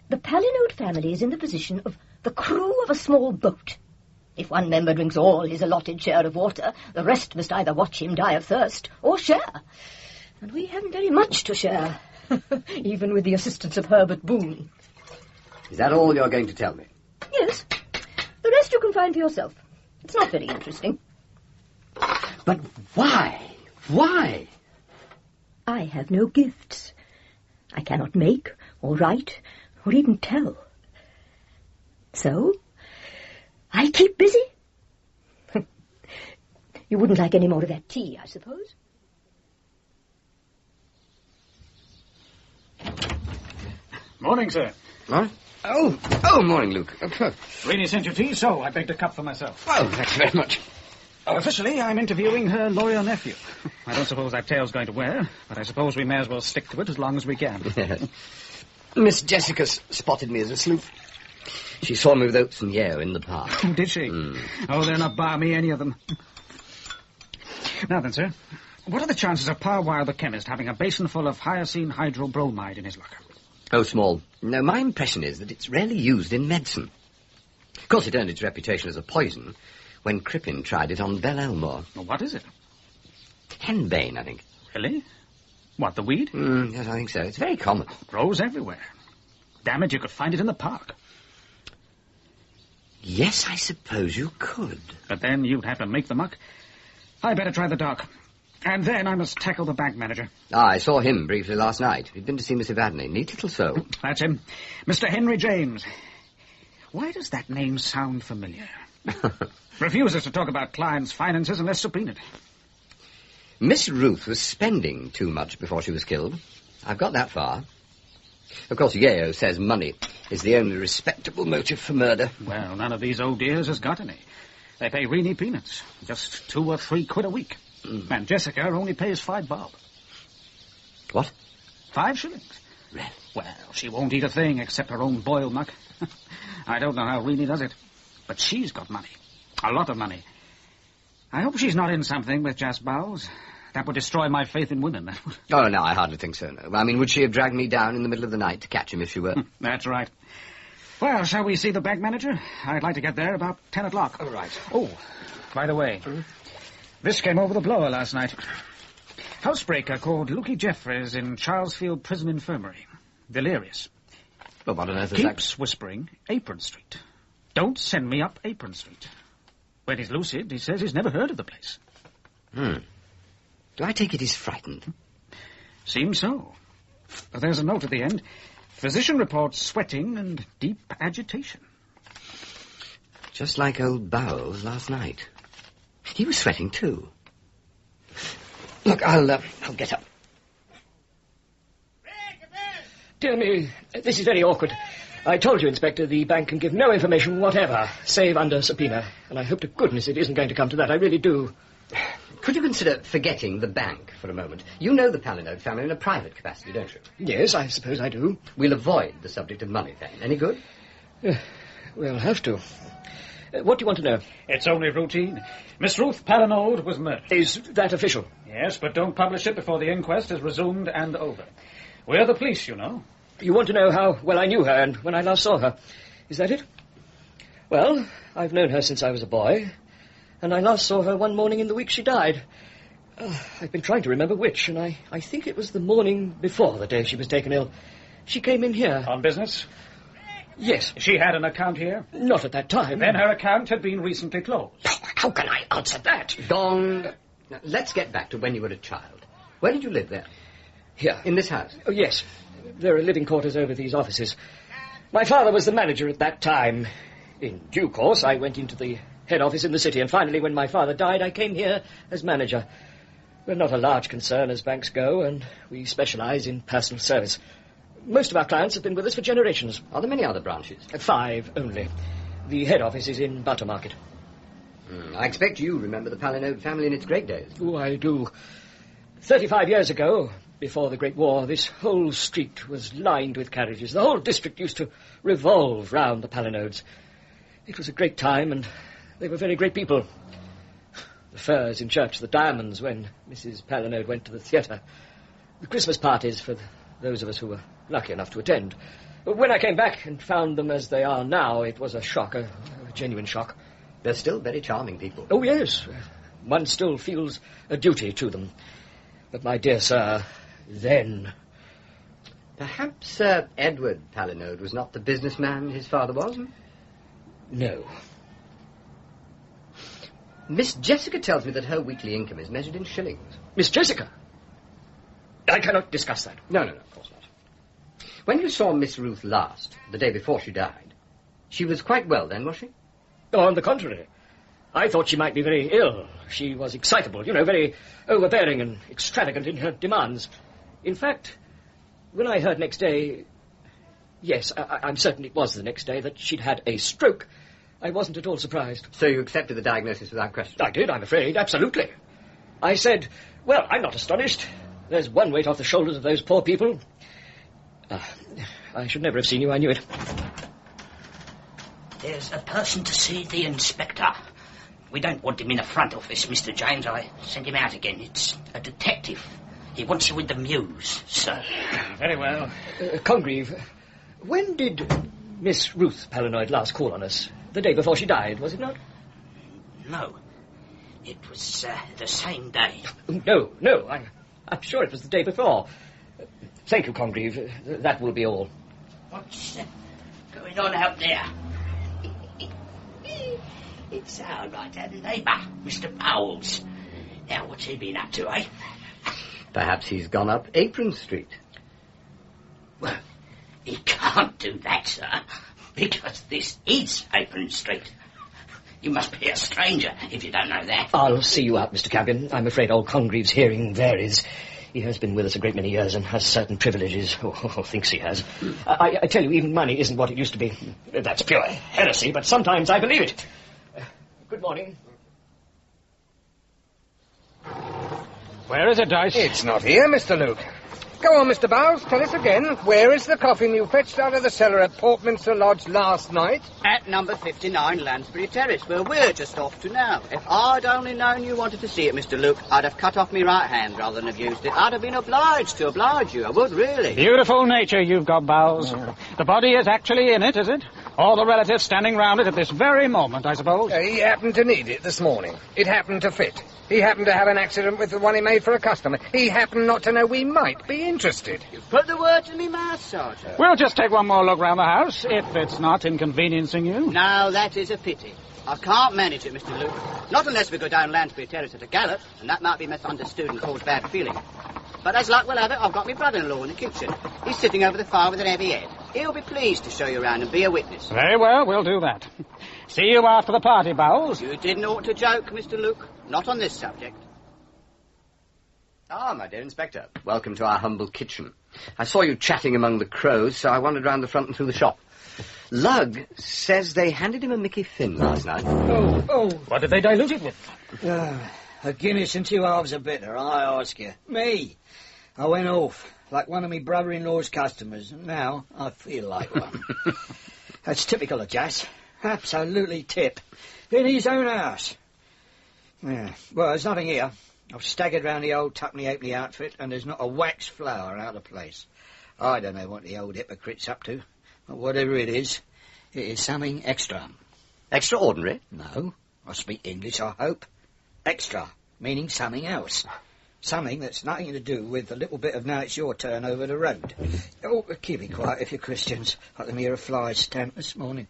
the Palinode family is in the position of the crew of a small boat. If one member drinks all his allotted share of water, the rest must either watch him die of thirst or share. And we haven't very much to share, even with the assistance of Herbert Boone. Is that all you're going to tell me? Yes. The rest you can find for yourself. It's not very interesting. But why? Why? I have no gifts. I cannot make or write or even tell. So, I keep busy. You wouldn't like any more of that tea, I suppose? Morning, sir. What? Oh, morning, Luke. Rainey sent you tea, so I begged a cup for myself. Well, thanks very much. Officially, I'm interviewing her lawyer nephew. I don't suppose that tale's going to wear, but I suppose we may as well stick to it as long as we can. Yes. Miss Jessica spotted me as a sleuth. She saw me with Oates and Yeo in the park. Did she? Oh, they're not balmy, any of them. Now then, sir, what are the chances of Parwire the chemist having a basin full of hyoscine hydrobromide in his locker? Oh, small. No, my impression is that it's rarely used in medicine. Of course, it earned its reputation as a poison when Crippen tried it on Belle Elmore. Well, what is it? Henbane, I think. Really? What, the weed? Yes, I think so. It's very common. Grows everywhere. Damn it, you could find it in the park. Yes, I suppose you could. But then you'd have to make the muck. I better try the dock. And then I must tackle the bank manager. I saw him briefly last night. He'd been to see Miss Evadne. Neat little soul. That's him. Mr. Henry James. Why does that name sound familiar? Refuses to talk about clients' finances unless subpoenaed. Miss Ruth was spending too much before she was killed. I've got that far. Of course, Yeo says money is the only respectable motive for murder. Well, none of these old dears has got any. They pay Rennie peanuts. Just 2 or 3 quid a week. And Jessica only pays 5 bob. What? 5 shillings. Really? Well, she won't eat a thing except her own boiled muck. I don't know how Rennie does it. But she's got money. A lot of money. I hope she's not in something with just bowels. That would destroy my faith in women. Oh, no, I hardly think so, no. I mean, would she have dragged me down in the middle of the night to catch him if she were? That's right. Well, shall we see the bank manager? I'd like to get there about 10 o'clock. All right. Oh, by the way, this came over the blower last night. Housebreaker called Lukey Jeffries in Charlesfield Prison Infirmary. Delirious. Well, what on earth is that? Keeps whispering Apron Street. Don't send me up Apron Street. When he's lucid, he says he's never heard of the place. Do I take it he's frightened? Seems so. But there's a note at the end. Physician reports sweating and deep agitation. Just like old Bowles last night. He was sweating too. Look, I'll get up. Dear me, this is very awkward. I told you, Inspector, the bank can give no information whatever, save under subpoena. And I hope to goodness it isn't going to come to that. I really do. Could you consider forgetting the bank for a moment? You know the Palinode family in a private capacity, don't you? Yes, I suppose I do. We'll avoid the subject of money, then. Any good? We'll have to. What do you want to know? It's only routine. Miss Ruth Palinode was murdered. Is that official? Yes, but don't publish it before the inquest is resumed and over. We're the police, you know. You want to know how well I knew her and when I last saw her. Is that it? Well, I've known her since I was a boy, and I last saw her one morning in the week she died. I've been trying to remember which, and I think it was the morning before the day she was taken ill. She came in here. On business? Yes. She had an account here? Not at that time. Then her account had been recently closed. How can I answer that? Gone. Now, let's get back to when you were a child. Where did you live there? Here. In this house? Oh, yes. There are living quarters over these offices. My father was the manager at that time. In due course, I went into the head office in the city, and finally, when my father died, I came here as manager. We're not a large concern as banks go, and we specialise in personal service. Most of our clients have been with us for generations. Are there many other branches? 5 only. The head office is in Buttermarket. I expect you remember the Palinode family in its great days. Oh, I do. 35 years ago, before the Great War, this whole street was lined with carriages. The whole district used to revolve round the Palinodes. It was a great time, and they were very great people. The furs in church, the diamonds when Mrs. Palinode went to the theatre, the Christmas parties for those of us who were lucky enough to attend. But when I came back and found them as they are now, it was a shock, a genuine shock. They're still very charming people. Oh, yes. One still feels a duty to them. But, my dear sir, then... Perhaps Edward Palinode was not the businessman his father was? No. Miss Jessica tells me that her weekly income is measured in shillings. Miss Jessica? I cannot discuss that. No, of course not. When you saw Miss Ruth last, the day before she died, she was quite well then, was she? Oh, on the contrary. I thought she might be very ill. She was excitable, very overbearing and extravagant in her demands. In fact, when I heard next day... Yes, I'm certain it was the next day that she'd had a stroke. I wasn't at all surprised. So you accepted the diagnosis without question? I did, I'm afraid, absolutely. I said, well, I'm not astonished. There's one weight off the shoulders of those poor people. I should never have seen you, I knew it. There's a person to see the inspector. We don't want him in the front office, Mr. James. I sent him out again. It's a detective. He wants you with the Muse, sir. Very well. Congreve, when did Miss Ruth Palinode last call on us? The day before she died, was it not? No. It was the same day. No. I'm sure it was the day before. Thank you, Congreve. That will be all. What's going on out there? It's our right-hand neighbour, Mr. Bowles. Now, what's he been up to, eh? Perhaps he's gone up Apron Street. Well, he can't do that, sir, because this is Apron Street. You must be a stranger if you don't know that. I'll see you out, Mr. Campion. I'm afraid old Congreve's hearing varies. He has been with us a great many years and has certain privileges, or thinks he has. I tell you, even money isn't what it used to be. That's pure heresy, but sometimes I believe it. Good morning. Where is it, Dice? It's not here, Mr. Luke. Go on, Mr. Bowles, tell us again. Where is the coffin you fetched out of the cellar at Portminster Lodge last night? At number 59 Lansbury Terrace, where we're just off to now. If I'd only known you wanted to see it, Mr. Luke, I'd have cut off me right hand rather than have used it. I'd have been obliged to oblige you. I would, really. Beautiful nature you've got, Bowles. The body is actually in it, is it? All the relatives standing round it at this very moment, I suppose. He happened to need it this morning. It happened to fit. He happened to have an accident with the one he made for a customer. He happened not to know we might be interested. You've put the words in me mouth, Sergeant. We'll just take one more look round the house, if it's not inconveniencing you. No, that is a pity. I can't manage it, Mr. Luke. Not unless we go down Lansbury Terrace at a gallop, and that might be misunderstood and cause bad feeling. But as luck will have it, I've got my brother-in-law in the kitchen. He's sitting over the fire with an heavy head. He'll be pleased to show you around and be a witness. Very well, we'll do that. See you after the party, Bowles. You didn't ought to joke, Mr. Luke. Not on this subject. Ah, my dear Inspector, welcome to our humble kitchen. I saw you chatting among the crows, so I wandered round the front and through the shop. Lug says they handed him a Mickey Finn last night. Oh. What did they dilute it with? A Guinness and 2 halves of bitter, I ask you. Me. I went off, like one of me brother-in-law's customers, and now I feel like one. That's typical of Jas. Absolutely tip. In his own house. Yeah. Well, there's nothing here. I've staggered round the old tuppeny-halfpenny outfit, and there's not a wax flower out of place. I don't know what the old hypocrite's up to, but whatever it is something extra. Extraordinary? No, I speak English, I hope. Extra, meaning something else. Something that's nothing to do with the little bit of now it's your turn over the road. Oh, keep it quiet if you're Christians. I can hear a fly stamp this morning.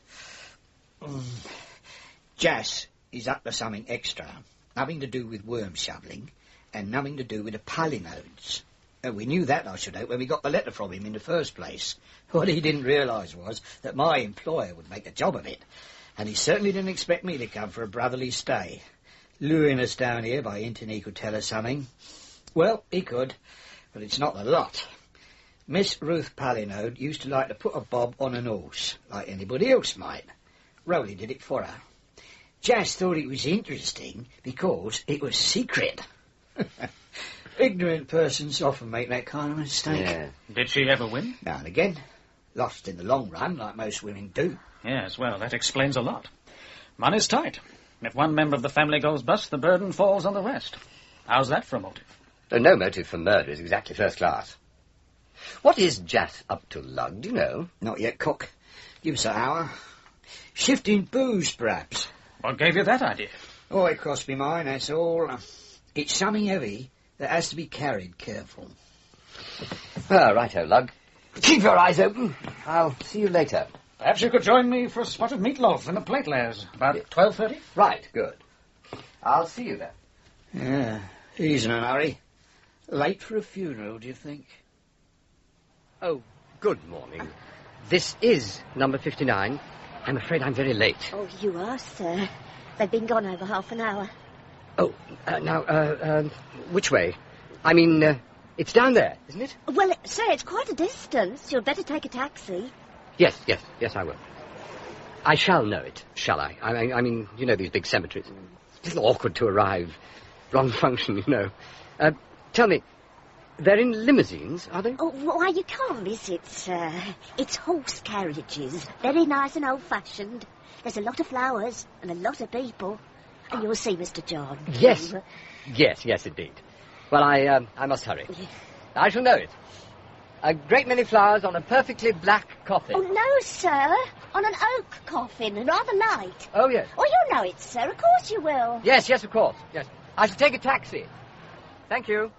Jas is up to something extra. Nothing to do with worm shoveling, and nothing to do with the palinodes. And we knew that, I should hope, when we got the letter from him in the first place. What he didn't realise was that my employer would make a job of it. And he certainly didn't expect me to come for a brotherly stay. Luring us down here by hinting he could tell us something. Well, he could, but it's not the lot. Miss Ruth Palinode used to like to put a bob on an horse, like anybody else might. Rowley did it for her. Jas thought it was interesting because it was secret. Ignorant persons often make that kind of mistake. Yeah. Did she ever win? Now and again. Lost in the long run, like most women do. Yes, well, that explains a lot. Money's tight. If one member of the family goes bust, the burden falls on the rest. How's that for a motive? No motive for murder is exactly first class. What is Jas up to, Lug? Do you know? Not yet, Cook. Give us an hour. Shifting booze, perhaps. What gave you that idea? Oh, it cost me mine, that's all. It's something heavy that has to be carried careful. Ah, righto, Lug. Keep your eyes open. I'll see you later. Perhaps you could join me for a spot of meatloaf and a plate, Les. About 12:30? Right, good. I'll see you then. Yeah, he's in a hurry. Late for a funeral, do you think? Oh, good morning. This is number 59. I'm afraid I'm very late. Oh, you are, sir. They've been gone over half an hour. Oh, now, which way? I mean, it's down there, isn't it? Well, sir, it's quite a distance. You'd better take a taxi. Yes, I will. I shall know it, shall I? I mean, you know these big cemeteries. It's a little awkward to arrive. Wrong function, you know. Tell me, they're in limousines, are they? Oh, why, you can't miss it, sir. It's horse carriages. Very nice and old-fashioned. There's a lot of flowers and a lot of people. And you'll see Mr. John. Yes. Yes, indeed. Well, I must hurry. I shall know it. A great many flowers on a perfectly black coffin. Oh, no, sir. On an oak coffin, and rather light. Oh, yes. Oh, you'll know it, sir. Of course you will. Yes, of course. Yes. I shall take a taxi. Thank you.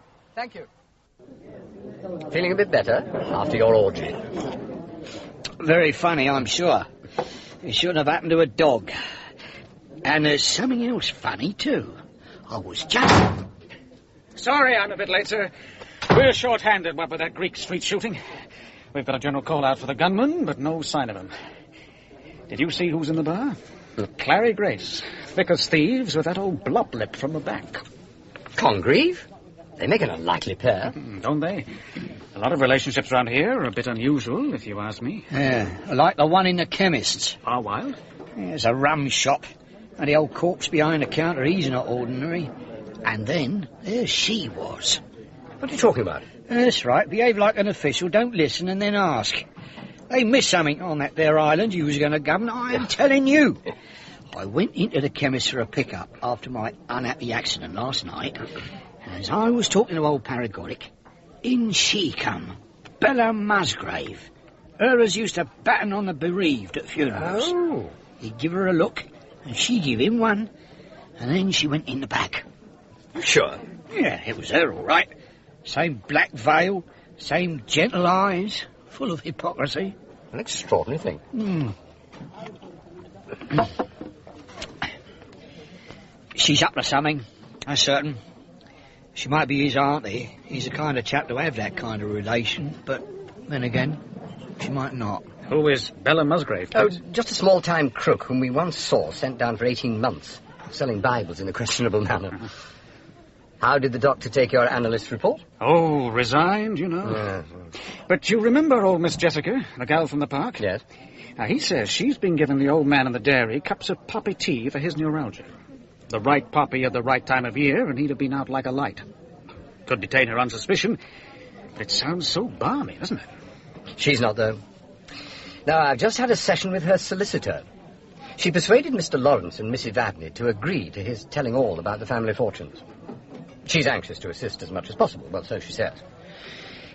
Feeling a bit better after your orgy? Very funny, I'm sure. It shouldn't have happened to a dog. And there's something else funny, too. I was just... Sorry I'm a bit late, sir. We're short-handed, what with that Greek street shooting. We've got a general call-out for the gunman, but no sign of him. Did you see who's in the bar? Clary Grace. Thick as thieves with that old blop lip from the back. Congreve? They make an unlikely pair. Don't they? A lot of relationships around here are a bit unusual, if you ask me. Yeah, like the one in the chemist's. Are wild? Yeah, there's a rum shop. And the old corpse behind the counter, he's not ordinary. And then, there she was. What are you talking about? That's right. Behave like an official. Don't listen and then ask. They missed something on that there island you was going to govern. I am telling you. I went into the chemist for a pickup after my unhappy accident last night. And as I was talking to old Paragoric, in she come. Bella Musgrave. Her as used to batten on the bereaved at funerals. Oh. He'd give her a look, and she'd give him one. And then she went in the back. Sure? Yeah, it was her, all right. Same black veil, same gentle eyes, full of hypocrisy. An extraordinary thing. She's up to something, that's certain. She might be his auntie. He's the kind of chap to have that kind of relation, but then again, she might not. Who is Bella Musgrave? Oh, just a small-time crook whom we once saw sent down for 18 months, selling Bibles in a questionable manner. How did the doctor take your analyst's report? Oh, resigned, you know. Yes. But you remember old Miss Jessica, the gal from the park? Yes. Now, he says she's been giving the old man in the dairy cups of poppy tea for his neuralgia. The right poppy at the right time of year, and he'd have been out like a light. Could detain her on suspicion, but it sounds so balmy, doesn't it? She's not, though. Now, I've just had a session with her solicitor. She persuaded Mr. Lawrence and Mrs. Vadney to agree to his telling all about the family fortunes. She's anxious to assist as much as possible, well, so she says.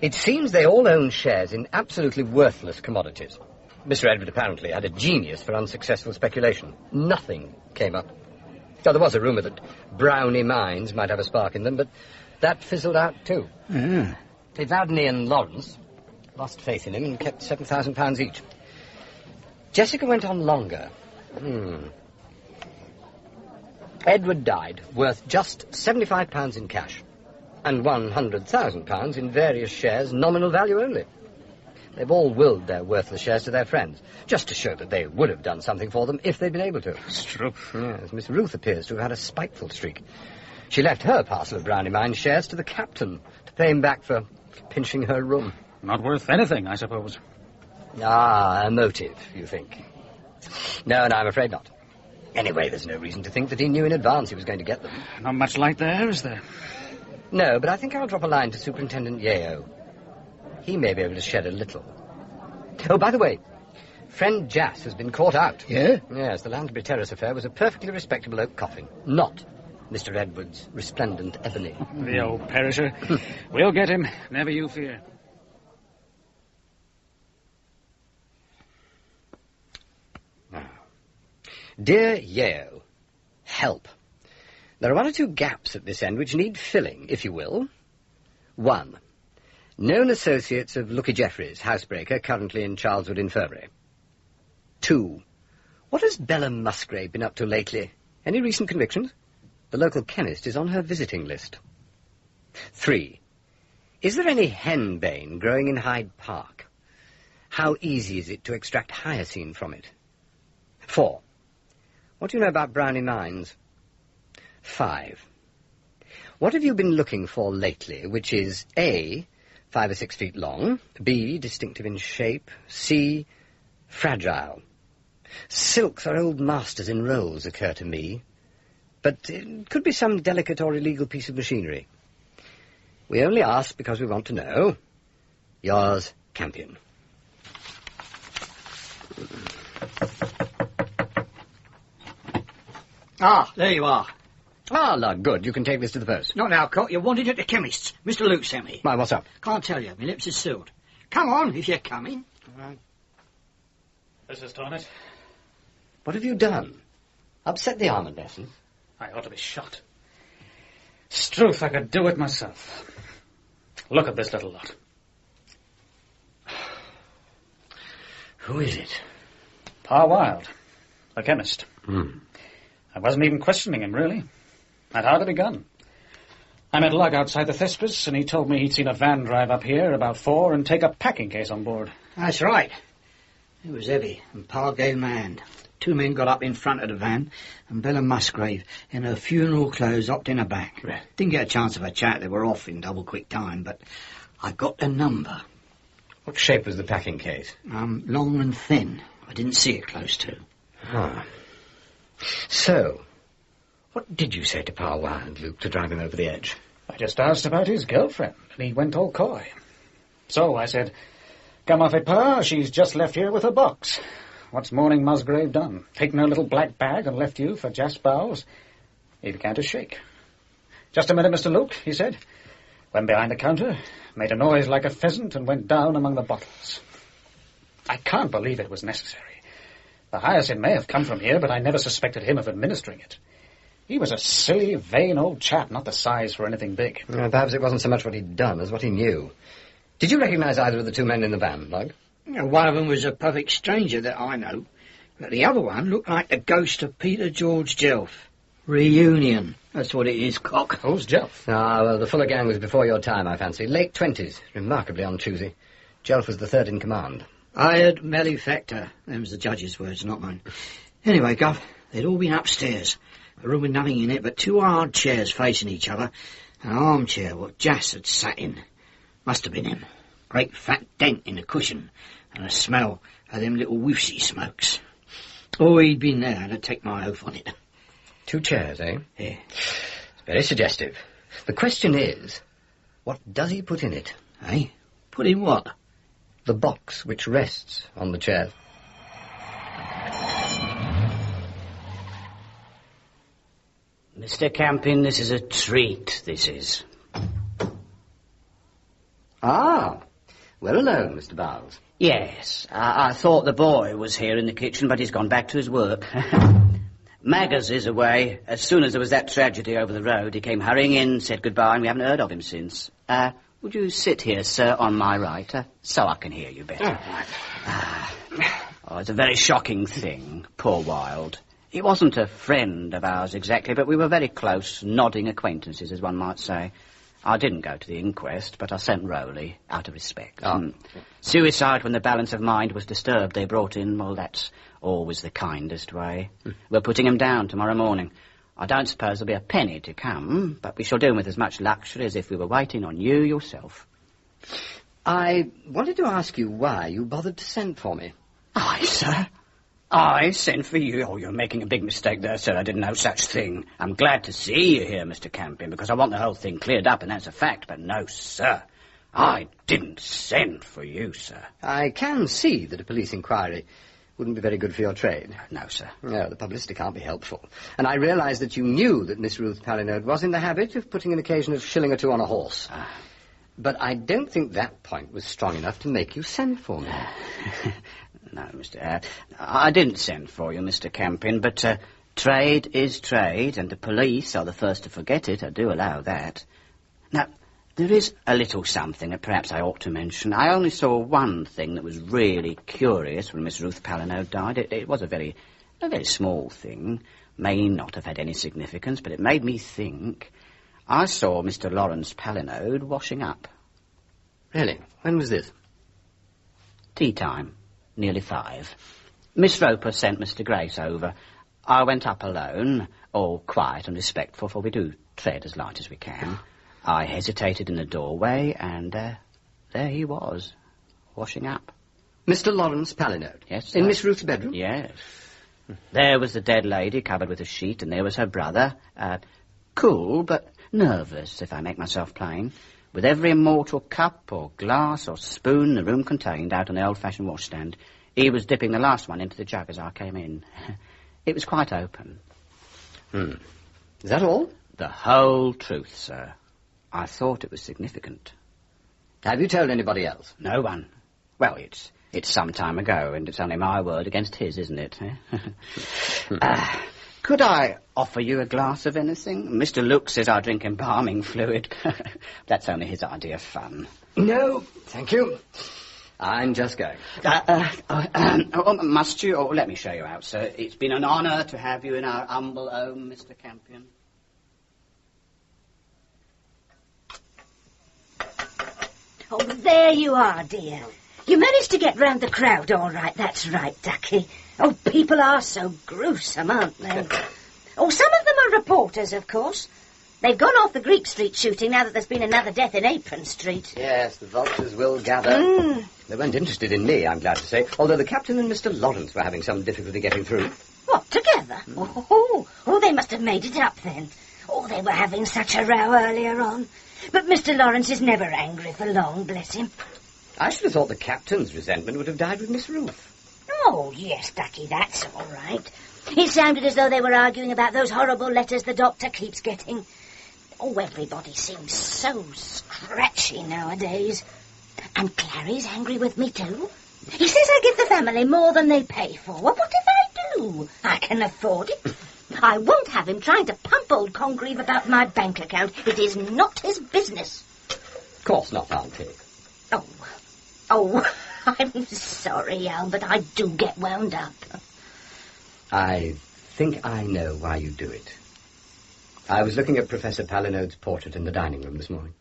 It seems they all own shares in absolutely worthless commodities. Mr. Edward apparently had a genius for unsuccessful speculation. Nothing came up. Now, there was a rumour that Brownie mines might have a spark in them, but that fizzled out too. Yeah. Vadney and Lawrence lost faith in him and kept £7,000 each. Jessica went on longer. Edward died, worth just £75 in cash, and £100,000 in various shares, nominal value only. They've all willed their worthless shares to their friends, just to show that they would have done something for them if they'd been able to. Stroop. Yes, Miss Ruth appears to have had a spiteful streak. She left her parcel of Brownie Mine shares to the captain to pay him back for pinching her room. Not worth anything, I suppose. Ah, a motive, you think? No, I'm afraid not. Anyway, there's no reason to think that he knew in advance he was going to get them. Not much light there, is there? No, but I think I'll drop a line to Superintendent Yeo. He may be able to shed a little. Oh, by the way, friend Jas has been caught out. Yeah? Yes, the Lansbury Terrace affair was a perfectly respectable oak coffin, not Mr. Edwards' resplendent ebony. The old perisher. We'll get him, never you fear. Dear Yeo, help. There are one or two gaps at this end which need filling, if you will. 1. Known associates of Looky Jeffries, housebreaker, currently in Charleswood Infirmary. 2. What has Bella Musgrave been up to lately? Any recent convictions? The local chemist is on her visiting list. 3. Is there any henbane growing in Hyde Park? How easy is it to extract hyoscine from it? 4. What do you know about Brownie mines? 5. What have you been looking for lately, which is A, 5 or 6 feet long, B, distinctive in shape, C, fragile? Silks are old masters in rolls, occur to me, but it could be some delicate or illegal piece of machinery. We only ask because we want to know. Yours, Campion. Ah, there you are. Ah, lad, good. You can take this to the post. Not now, Cot. You wanted at the chemist's. Mr. Luke sent me. Why, what's up? Can't tell you. My lips is sealed. Come on, if you're coming. All right. This is Tornet. What have you done? Upset the almond lesson? I ought to be shot. Struth, I could do it myself. Look at this little lot. Who is it? Pa Wilde, the chemist. I wasn't even questioning him, really. I'd hardly begun. I met Lug outside the Thespis, and he told me he'd seen a van drive up here about 4 and take a packing case on board. That's right. It was heavy, and Pa gave him a hand. 2 men got up in front of the van, and Bella Musgrave, in her funeral clothes, hopped in her back. Right. Didn't get a chance of a chat. They were off in double quick time, but I got the number. What shape was the packing case? Long and thin. I didn't see it close to. Ah. So, what did you say to Pa Wilde, Luke, to drive him over the edge? I just asked about his girlfriend, and he went all coy. So I said, "Come off it, Pa, she's just left here with her box. What's mourning Musgrave done? Taken her little black bag and left you for Jas Bowles?" He began to shake. "Just a minute, Mr. Luke," he said. Went behind the counter, made a noise like a pheasant, and went down among the bottles. I can't believe it was necessary. The hyacinth may have come from here, but I never suspected him of administering it. He was a silly, vain old chap, not the size for anything big. Perhaps it wasn't so much what he'd done as what he knew. Did you recognize either of the 2 men in the van, Lug? One of them was a perfect stranger that I know, but the other one looked like the ghost of Peter George Jelf. Reunion. That's what it is, Cock. Who's Jelf? Ah, well, the Fuller gang was before your time, I fancy. Late 20s. Remarkably unchoosy. Jelf was the 3rd in command. Hired malefactor. Them's the judge's words, not mine. Anyway, Gov, they'd all been upstairs. A room with nothing in it but 2 hard chairs facing each other, An armchair what Jas had sat in. Must have been him. Great fat dent in the cushion, and a smell of them little whiffs he smokes. Oh, he'd been there, and I'd take my oath on it. 2 chairs, eh? Yeah. It's very suggestive. The question is, what does he put in it? Eh? Put in what? The box which rests on the chair. Mr. Campion, this is a treat, this is. Ah, well alone, Mr. Bowles. Yes, I thought the boy was here in the kitchen, but he's gone back to his work. Maggers is away. As soon as there was that tragedy over the road, he came hurrying in, said goodbye, and we haven't heard of him since. Would you sit here, sir, on my right, so I can hear you better? It's a very shocking thing, poor Wilde. He wasn't a friend of ours exactly, but we were very close, nodding acquaintances, as one might say. I didn't go to the inquest, but I sent Rowley, out of respect. Suicide when the balance of mind was disturbed they brought in, well, that's always the kindest way. We're putting him down tomorrow morning. I don't suppose there'll be a penny to come, but we shall do him with as much luxury as if we were waiting on you yourself. I wanted to ask you why you bothered to send for me. I, sir? I sent for you? Oh, you're making a big mistake there, sir. I didn't know such thing. I'm glad to see you here, Mr. Campion, because I want the whole thing cleared up, and that's a fact. But no, sir. I didn't send for you, sir. I can see that a police inquiry wouldn't be very good for your trade. No, sir. No, the publicity can't be helpful. And I realise that you knew that Miss Ruth Palinode was in the habit of putting an occasional shilling or two on a horse. But I don't think that point was strong enough to make you send for me. No, Mr. I didn't send for you, Mr. Campion, but trade is trade, and the police are the first to forget it. I do allow that. Now, there is a little something that perhaps I ought to mention. I only saw one thing that was really curious when Miss Ruth Palinode died. It was a very small thing. May not have had any significance, but it made me think. I saw Mr. Lawrence Palinode washing up. Really? When was this? Tea time. Nearly 5. Miss Roper sent Mr. Grace over. I went up alone, all quiet and respectful, for we do tread as light as we can. I hesitated in the doorway, and there he was, washing up. Mr. Lawrence Palinode? Yes, sir. In Miss Ruth's bedroom? Yes. There was the dead lady covered with a sheet, and there was her brother, cool but nervous, if I make myself plain, with every mortal cup or glass or spoon the room contained out on the old-fashioned washstand. He was dipping the last one into the jug as I came in. It was quite open. Is that all? The whole truth, sir. I thought it was significant. Have you told anybody else? No one. Well, it's some time ago, and it's only my word against his, isn't it? Could I offer you a glass of anything? Mr. Luke says I drink embalming fluid. That's only his idea of fun. No, thank you. I'm just going. Must you? Oh, let me show you out, sir. It's been an honour to have you in our humble home, Mr. Campion. Oh, there you are, dear. You managed to get round the crowd all right, that's right, Ducky. Oh, people are so gruesome, aren't they? Oh, some of them are reporters, of course. They've gone off the Greek Street shooting now that there's been another death in Apron Street. Yes, the vultures will gather. They weren't interested in me, I'm glad to say, although the captain and Mr. Lawrence were having some difficulty getting through. What, together? Oh, they must have made it up then. Oh, they were having such a row earlier on. But Mr. Lawrence is never angry for long, bless him. I should have thought the captain's resentment would have died with Miss Ruth. Oh, yes, Ducky, that's all right. It sounded as though they were arguing about those horrible letters the doctor keeps getting. Oh, everybody seems so scratchy nowadays. And Clary's angry with me, too. He says I give the family more than they pay for. Well, what if I do? I can afford it. I won't have him trying to pump old Congreve about my bank account. It is not his business. Of course not, Auntie. Oh, I'm sorry, Albert. I do get wound up. I think I know why you do it. I was looking at Professor Palinode's portrait in the dining room this morning.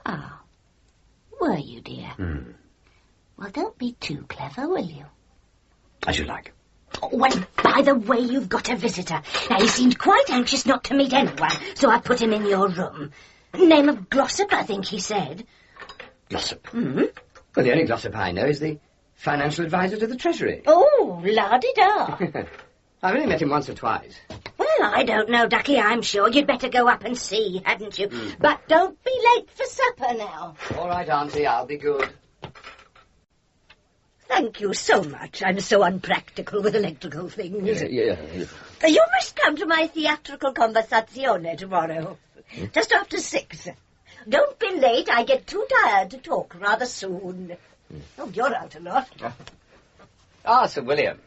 Ah, were you, dear? Well, don't be too clever, will you? As you like. Oh, well, by by the way, you've got a visitor. Now, he seemed quite anxious not to meet anyone, so I put him in your room. Name of Glossop, I think he said. Glossop? Hmm? Well, the only Glossop I know is the financial advisor to the Treasury. Oh, la-di-da. I've only met him once or twice. Well, I don't know, Ducky, I'm sure. You'd better go up and see, hadn't you? But don't be late for supper now. All right, Auntie, I'll be good. Thank you so much. I'm so unpractical with electrical things. Yeah. You must come to my theatrical conversazione tomorrow. Just after 6. Don't be late. I get too tired to talk rather soon. Oh, you're out a lot. Ah, Sir William.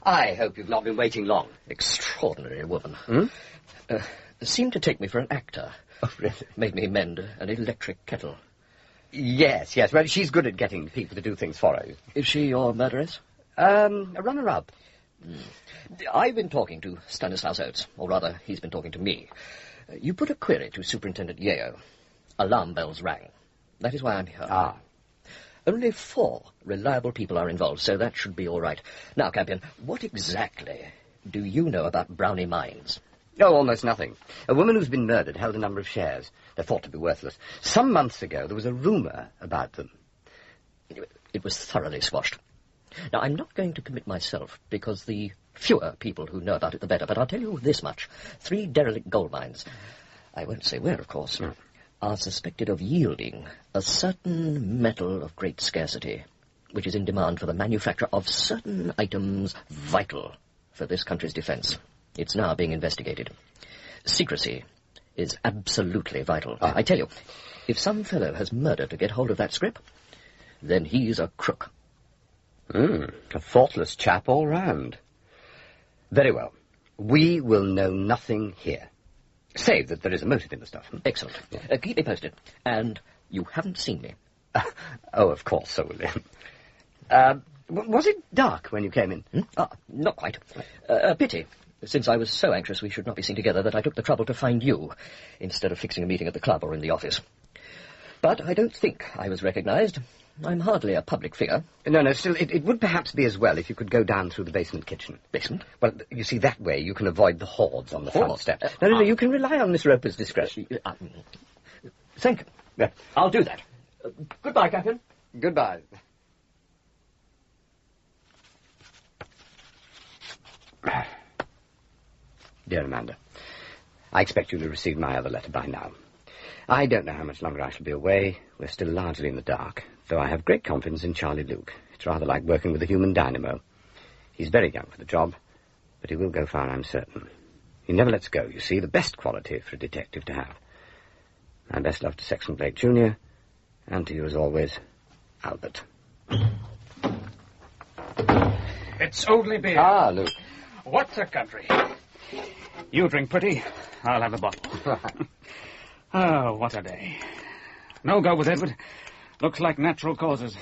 I hope you've not been waiting long. Extraordinary woman. Seemed to take me for an actor. Oh, really? Made me mend an electric kettle. Yes. Well, she's good at getting people to do things for her. Is she your murderess? A runner-up. I've been talking to Stanislaus Oates, or rather, he's been talking to me. You put a query to Superintendent Yeo. Alarm bells rang. That is why I'm here. Ah. Only 4 reliable people are involved, so that should be all right. Now, Campion, what exactly do you know about Brownie Mines? Oh, almost nothing. A woman who's been murdered held a number of shares. They're thought to be worthless. Some months ago, there was a rumour about them. It was thoroughly squashed. Now, I'm not going to commit myself, because the fewer people who know about it, the better. But I'll tell you this much. 3 derelict gold mines, I won't say where, of course, are suspected of yielding a certain metal of great scarcity, which is in demand for the manufacture of certain items vital for this country's defence. It's now being investigated. Secrecy is absolutely vital. I tell you, if some fellow has murdered to get hold of that scrip, then he's a crook. A thoughtless chap all round. Very well. We will know nothing here, save that there is a motive in the stuff. Excellent. Keep me posted. And you haven't seen me. Oh, of course, Sir William. Was it dark when you came in? Not quite. A pity, since I was so anxious we should not be seen together that I took the trouble to find you, instead of fixing a meeting at the club or in the office. But I don't think I was recognised. I'm hardly a public figure. No, still, it would perhaps be as well if you could go down through the basement kitchen. Basement? Well, you see, that way you can avoid the hordes on the front step. No, you can rely on Miss Roper's discretion. Thank you. Yeah. I'll do that. Goodbye, Captain. Goodbye. Dear Amanda, I expect you'll have received my other letter by now. I don't know how much longer I shall be away. We're still largely in the dark, though I have great confidence in Charlie Luke. It's rather like working with a human dynamo. He's very young for the job, but he will go far, I'm certain. He never lets go, you see, the best quality for a detective to have. My best love to Sexton Blake Jr., and to you as always, Albert. It's only beer. Ah, Luke. What a country. You drink pretty, I'll have a bottle. Oh, what a day. No go with Edward. Looks like natural causes.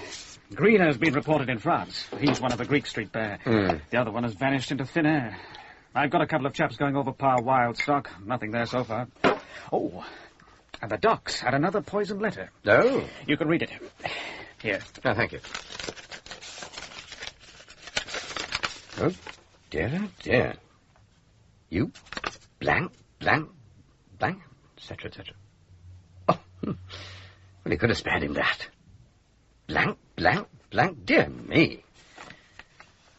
Greener's been reported in France. He's one of the Greek Street pair. The other one has vanished into thin air. I've got a couple of chaps going over par wild stock. Nothing there so far. Oh, and the docks had another poisoned letter. Oh. You can read it. Here. Oh, thank you. Oh, dear. You, blank, etc. Oh, well, he could have spared him that. Blank, dear me.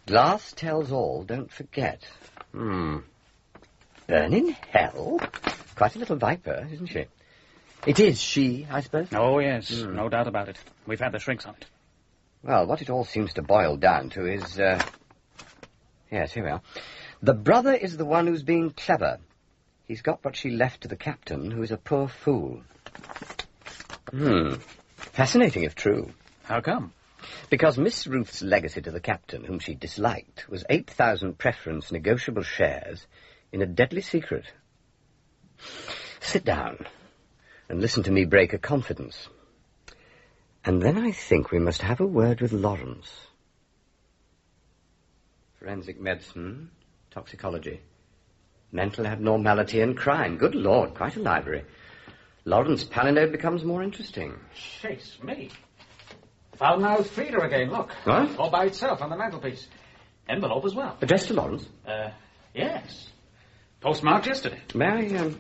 Glass tells all, don't forget. Burn in hell? Quite a little viper, isn't she? It is she, I suppose? Oh, yes, no doubt about it. We've had the shrinks on it. Well, what it all seems to boil down to is, yes, here we are. The brother is the one who's being clever. He's got what she left to the captain, who is a poor fool. Fascinating, if true. How come? Because Miss Ruth's legacy to the captain, whom she disliked, was 8,000 preference negotiable shares in a deadly secret. Sit down and listen to me break a confidence. And then I think we must have a word with Lawrence. Forensic medicine, toxicology, mental abnormality and crime. Good Lord, quite a library. Lawrence Palinode becomes more interesting. Chase me. Foul-mouthed feeder again, look. What? All by itself on the mantelpiece. Envelope as well. Addressed to Lawrence? Yes. Postmarked yesterday. May I,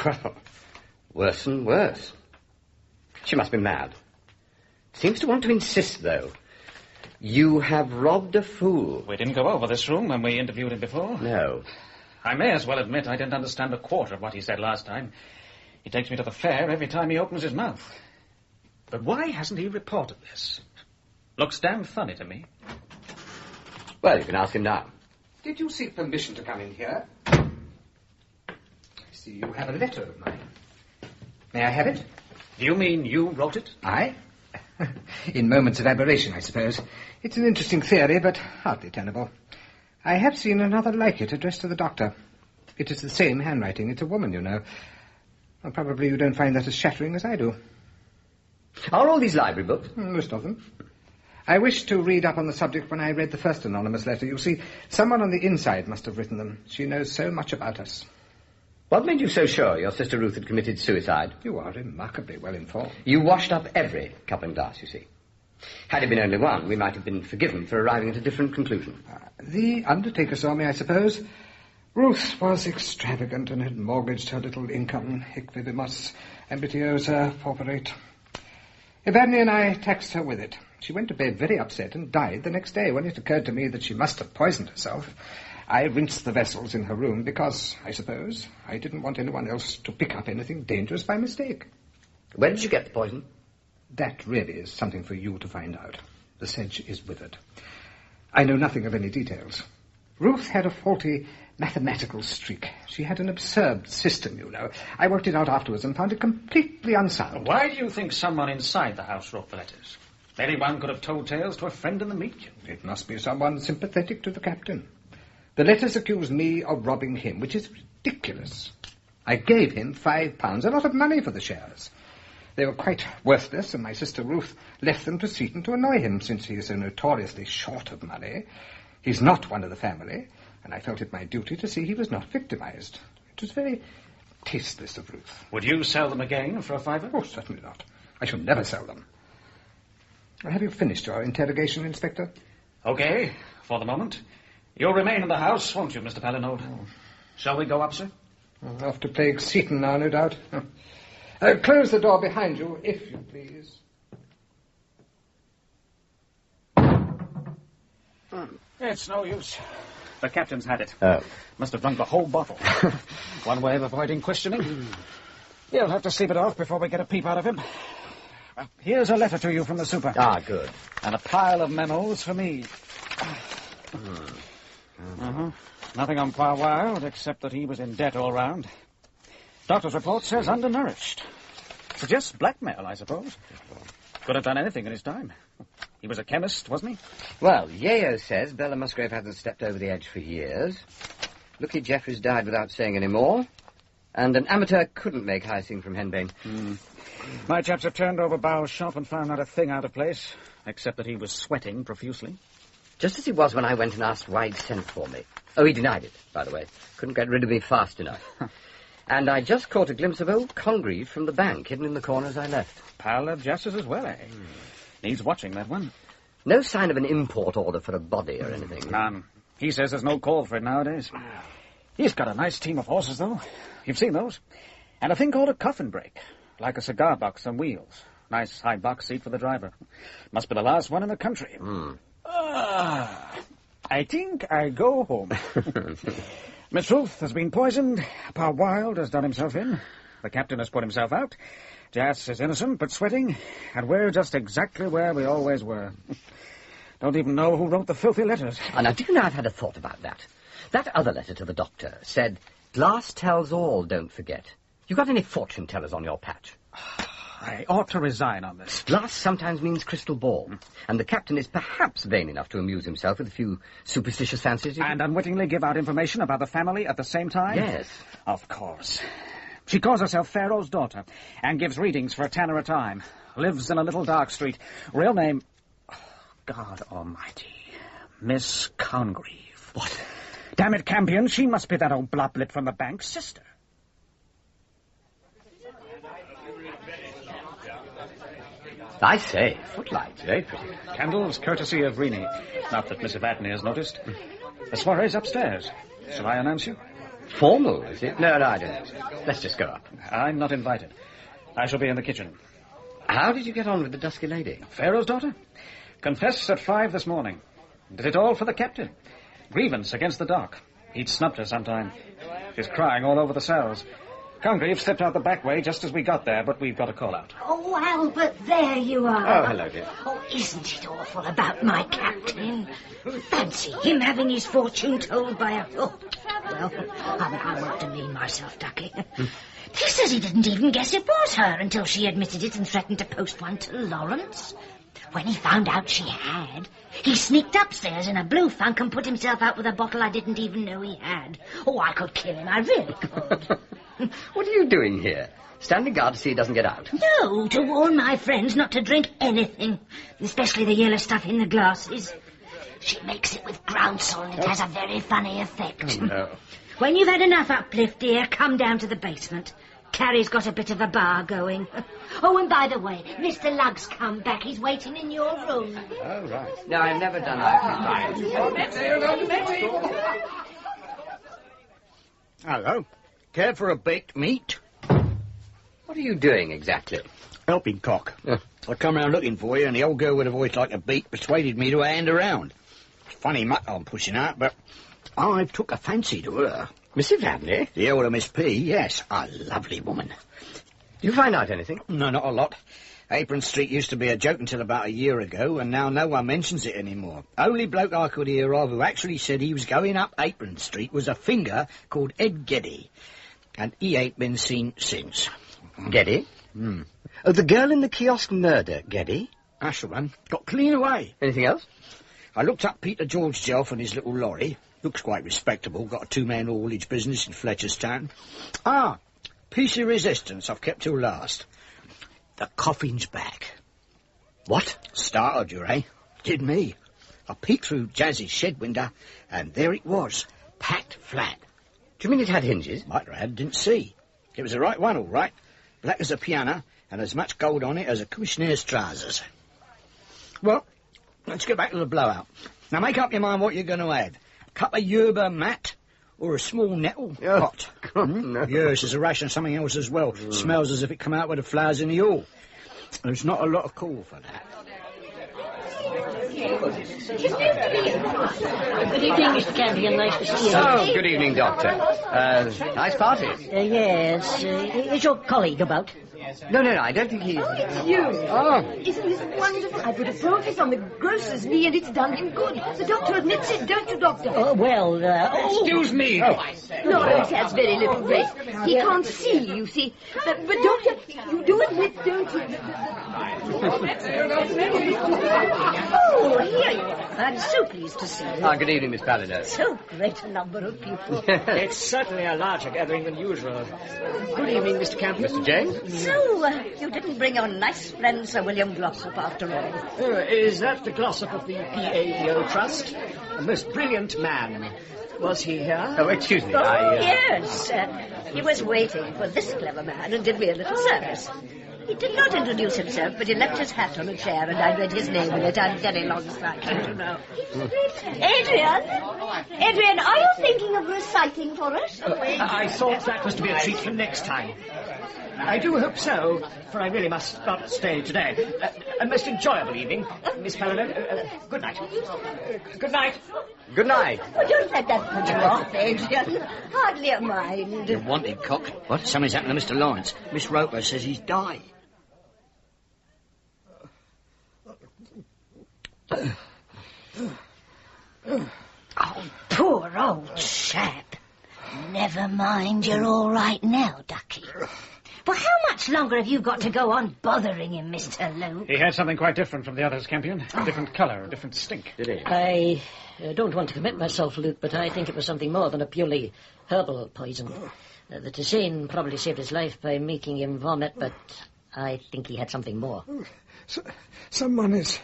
Well, worse and worse. She must be mad. Seems to want to insist, though. You have robbed a fool. We didn't go over this room when we interviewed him before. No. I may as well admit I didn't understand a quarter of what he said last time. He takes me to the fair every time he opens his mouth. But why hasn't he reported this? Looks damn funny to me. Well, you can ask him now. Did you seek permission to come in here? I see you have a letter of mine. May I have it? Do you mean you wrote it? I? In moments of aberration, I suppose. It's an interesting theory, but hardly tenable. I have seen another like it addressed to the doctor. It is the same handwriting. It's a woman, you know. Well, probably you don't find that as shattering as I do. Are all these library books? Most of them. I wished to read up on the subject when I read the first anonymous letter. You see, someone on the inside must have written them. She knows so much about us. What made you so sure your sister Ruth had committed suicide? You are remarkably well informed. You washed up every cup and glass, you see. Had it been only one, we might have been forgiven for arriving at a different conclusion. The Undertaker saw me, I suppose. Ruth was extravagant and had mortgaged her little income. Hic vivimus, ambitiosa pauperate. Evadne and I taxed her with it. She went to bed very upset and died the next day. When it occurred to me that she must have poisoned herself, I rinsed the vessels in her room because, I suppose, I didn't want anyone else to pick up anything dangerous by mistake. Where did you get the poison? That really is something for you to find out. The sedge is withered. I know nothing of any details. Ruth had a faulty mathematical streak. She had an absurd system, you know. I worked it out afterwards and found it completely unsound. Why do you think someone inside the house wrote the letters? Anyone could have told tales to a friend in the meet. It must be someone sympathetic to the captain. The letters accuse me of robbing him, which is ridiculous. I gave him £5, a lot of money for the shares. They were quite worthless, and my sister Ruth left them to Seaton to annoy him, since he is so notoriously short of money. He's not one of the family, and I felt it my duty to see he was not victimized. It was very tasteless of Ruth. Would you sell them again for a £5? Oh, certainly not. I shall never sell them. Have you finished your interrogation, Inspector? Okay, for the moment. You'll remain in the house, won't you, Mr. Palinode? Shall we go up, sir? Off to plague Seaton now, no doubt. Close the door behind you, if you please. It's no use. The captain's had it. Oh. Must have drunk the whole bottle. One way of avoiding questioning. You'll have to sleep it off before we get a peep out of him. Here's a letter to you from the super. Ah, good. And a pile of memos for me. Nothing on Pa Wild, except that he was in debt all round. Doctor's report says undernourished. Suggests blackmail, I suppose. Could have done anything in his time. He was a chemist, wasn't he? Well, Yeo says Bella Musgrave hasn't stepped over the edge for years. Lucky Jeffries died without saying any more. And an amateur couldn't make Hyacinth from Henbane. My chaps have turned over Bow's shop and found not a thing out of place, except that he was sweating profusely. Just as he was when I went and asked why he'd sent for me. Oh, he denied it, by the way. Couldn't get rid of me fast enough. And I just caught a glimpse of old Congreve from the bank, hidden in the corner as I left. Pal of justice as well, eh? Needs watching, that one. No sign of an import order for a body or anything. None. He says there's no call for it nowadays. He's got a nice team of horses, though. You've seen those. And a thing called a coffin brake, like a cigar box on wheels. Nice high box seat for the driver. Must be the last one in the country. I think I go home. Miss Ruth has been poisoned. Pa Wild has done himself in. The captain has put himself out. Jas is innocent but sweating. And we're just exactly where we always were. Don't even know who wrote the filthy letters. Now, do you know, I've had a thought about that. That other letter to the doctor said, "Glass tells all, don't forget." You got any fortune tellers on your patch? I ought to resign on this. Glass sometimes means crystal ball. And the captain is perhaps vain enough to amuse himself with a few superstitious fancies. And unwittingly give out information about the family at the same time? Yes. Of course. She calls herself Pharaoh's daughter and gives readings for a tanner a time. Lives in a little dark street. Real name... God almighty. Miss Congreve. What? Damn it, Campion, she must be that old bloblet from the bank's sister. I say, footlights, very pretty. Candles, courtesy of Rini. Not that Miss Evadne has noticed. The soiree's upstairs. Shall I announce you? Formal, is it? No, I don't. Let's just go up. I'm not invited. I shall be in the kitchen. How did you get on with the dusky lady? Pharaoh's daughter? Confessed at 5 this morning. Did it all for the captain. Grievance against the dock. He'd snubbed her sometime. She's crying all over the cells. Congreve slipped out the back way just as we got there, but we've got a call out. Oh, Albert, there you are. Oh, hello, dear. Oh, isn't it awful about my captain? Fancy him having his fortune told by a... Oh, well, I won't demean myself, Ducky. He says he didn't even guess it was her until she admitted it and threatened to post one to Lawrence. When he found out she had, he sneaked upstairs in a blue funk and put himself out with a bottle I didn't even know he had. Oh, I could kill him, I really could. What are you doing here? Standing guard to see he doesn't get out? No, to warn my friends not to drink anything, especially the yellow stuff in the glasses. She makes it with groundsel and it has a very funny effect. Oh, no. When you've had enough uplift, dear, come down to the basement. Carrie's got a bit of a bar going. Oh, and by the way, Mr. Lugg's come back. He's waiting in your room. Oh, right. No, I've never done that. Hello. Care for a baked meat? What are you doing exactly? Helping cock. I come round looking for you, and the old girl with a voice like a beak persuaded me to hand around. Funny mutt I'm pushing out, but I've took a fancy to her. Miss Evadne? The elder Miss P, yes. A lovely woman. Did you find out anything? No, not a lot. Apron Street used to be a joke until about a year ago, and now no one mentions it anymore. Only bloke I could hear of who actually said he was going up Apron Street was a finger called Ed Geddy. And he ain't been seen since. Geddy? Oh, the girl in the kiosk murder, Geddy? That's the one. Got clean away. Anything else? I looked up Peter George Jelf and his little lorry. Looks quite respectable. Got a two-man haulage business in Fletcherstown. Ah, piece of resistance I've kept till last. The coffin's back. What? Startled you, eh? Did me. I peeked through Jazz's shed window, and there it was, packed flat. Do you mean it had hinges? Might have had, didn't see. It was the right one, all right. Black as a piano, and as much gold on it as a commissionaire's trousers. Well, let's get back to the blowout. Now make up your mind what you're going to add. A cup of yerba mat, or a small nettle pot. No. Yes, there's a ration of something else as well. Smells as if it come out with the flowers in the hall. There's not a lot of call for that. Good evening, Mr. Campion. Nice to see you. Oh, good evening, Doctor. Nice party. Yes. Is your colleague about? No, I don't think he's... Oh, it's you. Oh. Isn't this wonderful? I put a protest on the grocer's knee and it's done him good. The doctor admits it, don't you, Doctor? Excuse me. Lawrence has very little grace. He can't see, you see. But, Doctor, you do admit, don't you? Oh, here you are. I'm so pleased to see you. Ah, good evening, Miss Paladin. So great a number of people. It's certainly a larger gathering than usual. Good evening, Mr. Campion. Mr. James? So, you didn't bring your nice friend Sir William Glossop after all? Is that the Glossop of the PAEO Trust? A most brilliant man. Was he here? Oh, excuse me, Yes. He was waiting for this clever man and did me a little service. He did not introduce himself, but he left his hat on a chair and I read his name in it. I'm very long-sighted, you know. Adrian, are you thinking of reciting for us? I thought that was to be a treat for next time. I do hope so, for I really must not stay today. A most enjoyable evening, Miss Paladin. Good night. Good night. Good night. Oh, don't let that put you off, Adrian. Hardly a mind. You wanted, cock. What? Something's happened to Mr. Lawrence. Miss Roper says he's died. Oh, poor old chap. Never mind, you're all right now, Ducky. Well, how much longer have you got to go on bothering him, Mr. Luke? He had something quite different from the others, Campion. A different colour, a different stink. Did he? I don't want to commit myself, Luke, but I think it was something more than a purely herbal poison. The Tisane probably saved his life by making him vomit, but I think he had something more. Someone is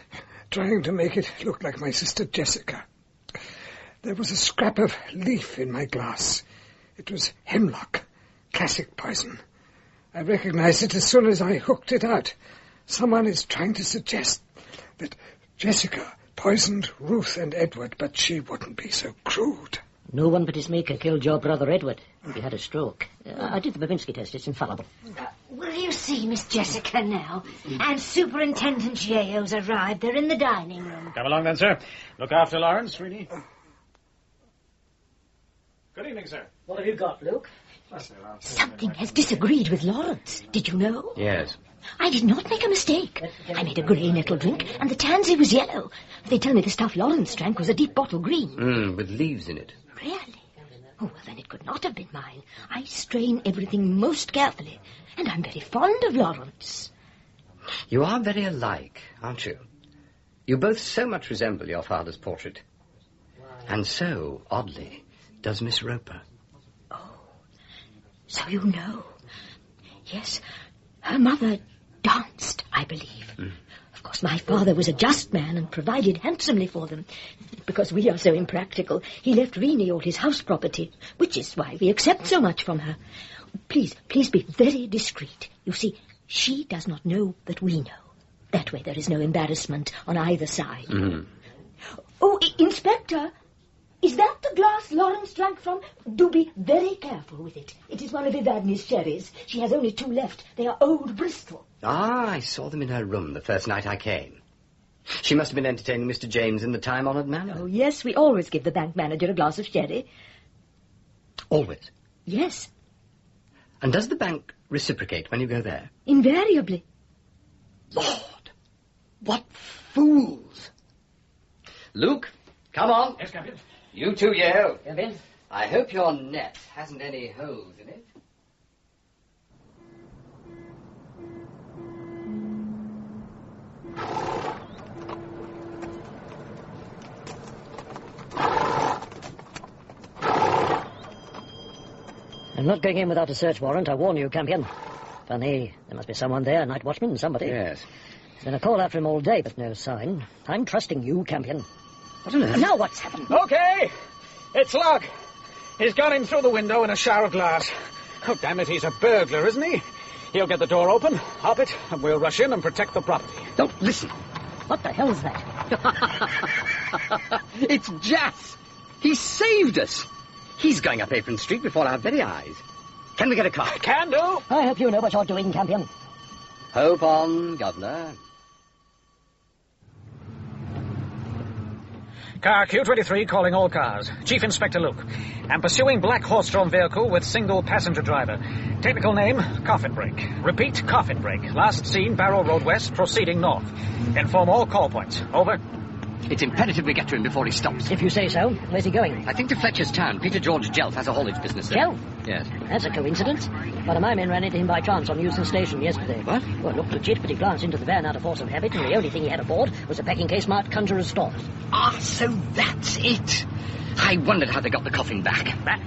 trying to make it look like my sister Jessica. There was a scrap of leaf in my glass. It was hemlock, classic poison. I recognized it as soon as I hooked it out. Someone is trying to suggest that Jessica poisoned Ruth and Edward, but she wouldn't be so crude. No one but his maker killed your brother Edward. He had a stroke. I did the Babinski test. It's infallible. Will you see Miss Jessica now? And Superintendent Jeo's arrived. They're in the dining room. Come along then, sir. Look after Lawrence, Rini. Good evening, sir. What have you got, Luke? Something has disagreed with Lawrence. Did you know? Yes. I did not make a mistake. I made a grey nettle drink, and the tansy was yellow. They tell me the stuff Lawrence drank was a deep bottle green. With leaves in it. Really? Oh, well, then it could not have been mine. I strain everything most carefully, and I'm very fond of Lawrence. You are very alike, aren't you? You both so much resemble your father's portrait. And so, oddly, does Miss Roper. Oh, so you know. Yes, her mother danced, I believe. Of course, my father was a just man and provided handsomely for them. Because we are so impractical, he left Rini all his house property, which is why we accept so much from her. Please be very discreet. You see, she does not know that we know. That way there is no embarrassment on either side. Oh, Inspector, is that the glass Lawrence drank from? Do be very careful with it. It is one of Evadne's sherries. She has only 2 left. They are old Bristol. Ah, I saw them in her room the first night I came. She must have been entertaining Mr. James in the time-honoured manner. Oh, yes, we always give the bank manager a glass of sherry. Always? Yes. And does the bank reciprocate when you go there? Invariably. Lord, what fools! Luke, come on. Yes, Campion. You too, Yale. Campion? I hope your net hasn't any holes in it. I'm not going in without a search warrant, I warn you, Campion. Funny, there must be someone there, a night watchman, somebody. Yes. There's been a call out for him all day, but no sign. I'm trusting you, Campion. What on earth? Now what's happened? Okay, it's Lug. He's gone in through the window in a shower of glass. Oh, damn it, he's a burglar, isn't he? He'll get the door open, hop it, and we'll rush in and protect the property. Don't listen. What the hell's that? It's Jas. He saved us. He's going up Apron Street before our very eyes. Can we get a car? Can do. I hope you know what you're doing, Campion. Hope on, Governor. Car Q23 calling all cars. Chief Inspector Luke. I'm pursuing black horse-drawn vehicle with single passenger driver. Technical name, coffin break. Repeat, coffin break. Last seen, Barrow Road West, proceeding north. Inform all call points. Over. It's imperative we get to him before he stops. If you say so. Where's he going? I think to Fletcher's Town. Peter George Jelf has a haulage business there. Jelf? Yes. That's a coincidence. One of my men ran into him by chance on Euston Station yesterday. What? Well, looked legit, but he glanced into the van out of force of habit, and the only thing he had aboard was a packing case marked Conjurer's Stores. Ah, so that's it. I wondered how they got the coffin back. Back?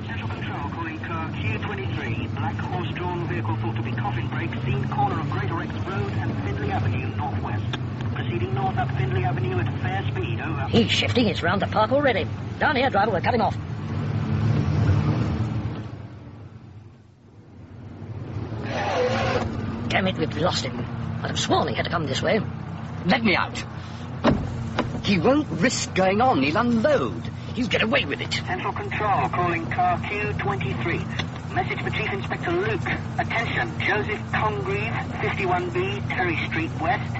Central Control calling car Q23. Black horse-drawn vehicle thought to be coffin break. Seen corner of Greater X Road and Findlay Avenue, northwest. Proceeding north up Findlay Avenue at fair speed. Over. He's shifting. It's round the park already. Down here, driver. We're cutting off. Damn it, we've lost him. I'd have sworn he had to come this way. Let me out. He won't risk going on. He'll unload. You get away with it. Central Control calling car Q23. Message for Chief Inspector Luke. Attention, Joseph Congreve, 51B, Terry Street West.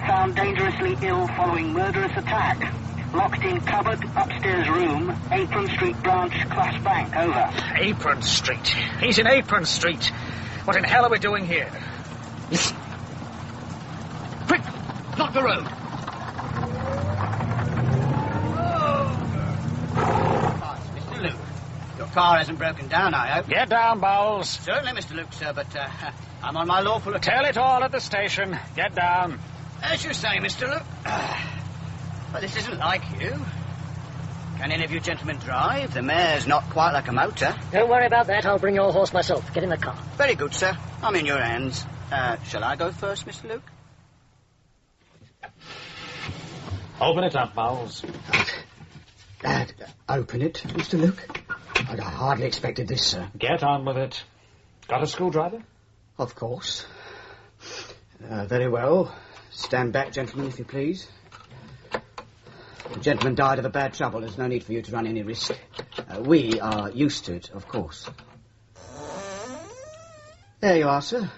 Found dangerously ill following murderous attack. Locked in cupboard, upstairs room, Apron Street branch, Class Bank. Over. Apron Street. He's in Apron Street. What in hell are we doing here? Listen. Quick! Block the road. Mr. Luke, your car hasn't broken down, I hope. Get down, Bowles. Certainly, Mr. Luke, sir, but I'm on my lawful... Tell it all at the station. Get down. As you say, Mr. Luke. But this isn't like you. Can any of you gentlemen drive? The mare's not quite like a motor. Don't worry about that. I'll bring your horse myself. Get in the car. Very good, sir. I'm in your hands. Shall I go first, Mr. Luke? Open it up, Bowles. Open it, Mr. Luke? I hardly expected this, sir. Get on with it. Got a screwdriver? Of course. Very well. Stand back, gentlemen, if you please. The gentleman died of a bad trouble. There's no need for you to run any risk. We are used to it, of course. There you are, sir.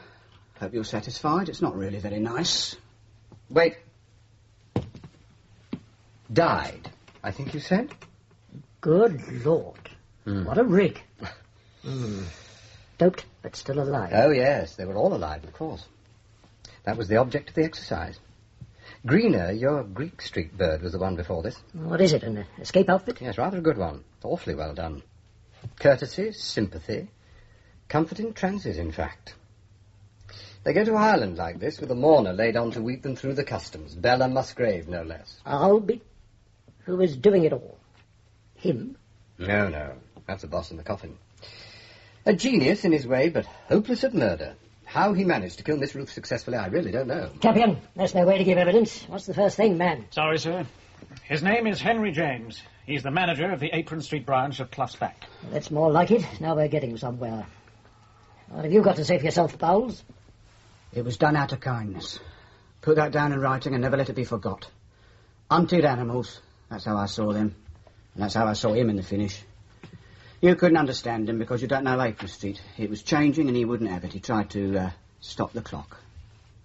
Hope you're satisfied. It's not really very nice. Wait. Died, I think you said? Good Lord. What a rig. Doped, but still alive. Oh, yes, they were all alive, of course. That was the object of the exercise. Greener, your Greek Street bird was the one before this. What is it, an escape outfit? Yes, rather a good one. Awfully well done. Courtesy, sympathy, comfort in transit, in fact. They go to Ireland like this with a mourner laid on to weep them through the customs. Bella Musgrave, no less. I'll be... Who is doing it all? Him? No. That's the boss in the coffin. A genius in his way, but hopeless at murder. How he managed to kill Miss Ruth successfully, I really don't know. Campion, there's no way to give evidence. What's the first thing, man? Sorry, sir. His name is Henry James. He's the manager of the Apron Street branch of Clough's Back. That's more like it. Now we're getting somewhere. What have you got to say for yourself, Bowles? It was done out of kindness. Put that down in writing and never let it be forgot. Hunted animals. That's how I saw them. And that's how I saw him in the finish. You couldn't understand him because you don't know Apron Street. It was changing and he wouldn't have it. He tried to stop the clock.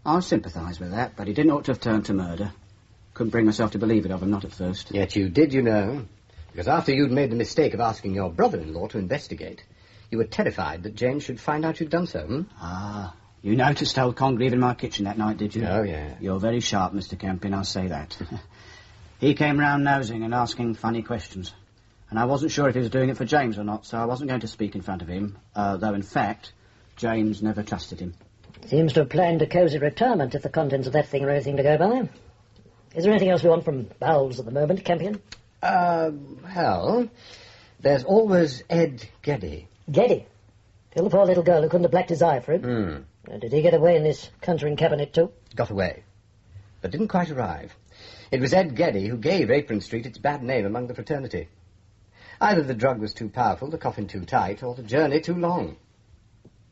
I sympathise with that, but he didn't ought to have turned to murder. Couldn't bring myself to believe it of him, not at first. Yet you did, you know. Because after you'd made the mistake of asking your brother-in-law to investigate, you were terrified that James should find out you'd done so, Ah, you noticed old Congreve in my kitchen that night, did you? Oh, yeah. You're very sharp, Mr. Campion, I'll say that. He came round nosing and asking funny questions. And I wasn't sure if he was doing it for James or not, so I wasn't going to speak in front of him, though, in fact, James never trusted him. Seems to have planned a cosy retirement if the contents of that thing are anything to go by. Is there anything else we want from Bowles at the moment, Campion? Well, there's always Ed Geddy. Geddy? Still the poor little girl who couldn't have blacked his eye for him. Did he get away in this conjuring cabinet too? Got away, but didn't quite arrive. It was Ed Geddy who gave Apron Street its bad name among the fraternity. Either the drug was too powerful, the coffin too tight, or the journey too long.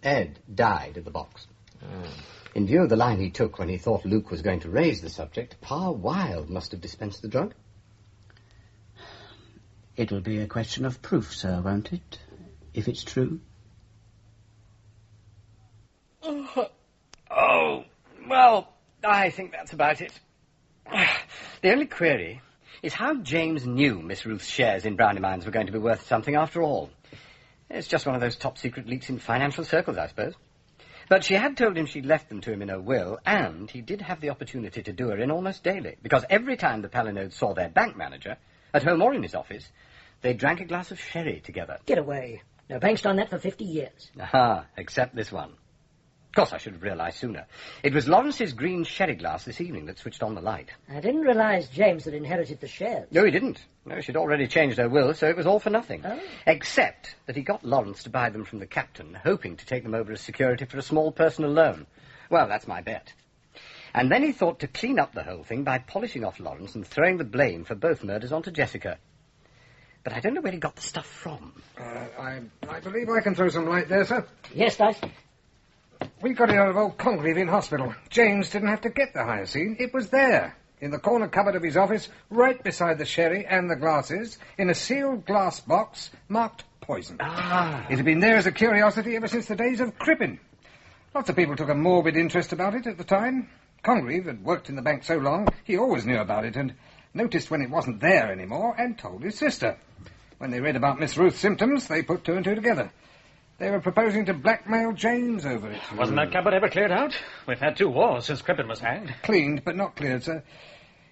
Ed died at the box. In view of the line he took when he thought Luke was going to raise the subject, Pa Wilde must have dispensed the drug. It'll be a question of proof, sir, won't it? If it's true. Oh, well, I think that's about it. The only query is how James knew Miss Ruth's shares in Brownie Mines were going to be worth something after all. It's just one of those top-secret leaks in financial circles, I suppose. But she had told him she'd left them to him in her will, and he did have the opportunity to do her in almost daily, because every time the Palinodes saw their bank manager, at home or in his office, they drank a glass of sherry together. Get away. No bank's done that for 50 years. Aha, except this one. Of course, I should have realised sooner. It was Lawrence's green sherry glass this evening that switched on the light. I didn't realise James had inherited the shares. No, he didn't. No, she'd already changed her will, so it was all for nothing. Oh. Except that he got Lawrence to buy them from the captain, hoping to take them over as security for a small personal loan. Well, that's my bet. And then he thought to clean up the whole thing by polishing off Lawrence and throwing the blame for both murders onto Jessica. But I don't know where he got the stuff from. I believe I can throw some light there, sir. Yes, Dice. We got it out of old Congreve in hospital. James didn't have to get the hyoscine. It was there, in the corner cupboard of his office, right beside the sherry and the glasses, in a sealed glass box marked poison. It had been there as a curiosity ever since the days of Crippen. Lots of people took a morbid interest about it at the time. Congreve had worked in the bank so long, he always knew about it, and noticed when it wasn't there anymore, and told his sister. When they read about Miss Ruth's symptoms, they put two and two together. They were proposing to blackmail James over it. Wasn't that cupboard ever cleared out? We've had 2 wars since Crippen was hanged. Cleaned, but not cleared, sir.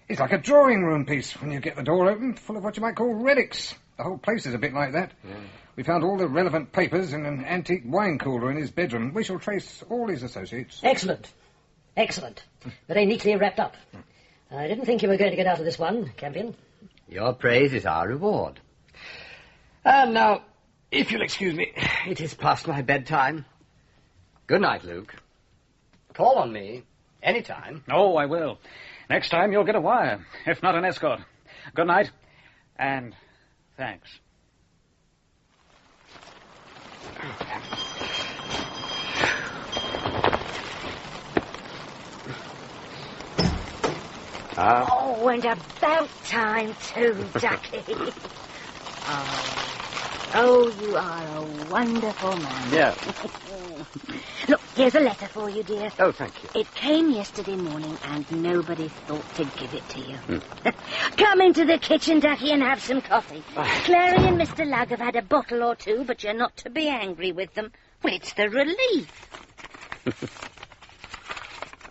It's like a drawing room piece when you get the door open, full of what you might call relics. The whole place is a bit like that. Yeah. We found all the relevant papers in an antique wine cooler in his bedroom. We shall trace all his associates. Excellent. Excellent. Very neatly wrapped up. I didn't think you were going to get out of this one, Campion. Your praise is our reward. And now, if you'll excuse me, it is past my bedtime. Good night, Luke. Call on me anytime. Oh, I will. Next time you'll get a wire, if not an escort. Good night, and thanks. Oh, and about time too, Ducky. Oh, you are a wonderful man. Yeah. Look, here's a letter for you, dear. Oh, thank you. It came yesterday morning, and nobody thought to give it to you. Come into the kitchen, Ducky, and have some coffee. Clary and Mr. Lugg have had a bottle or two, but you're not to be angry with them. Well, it's the relief.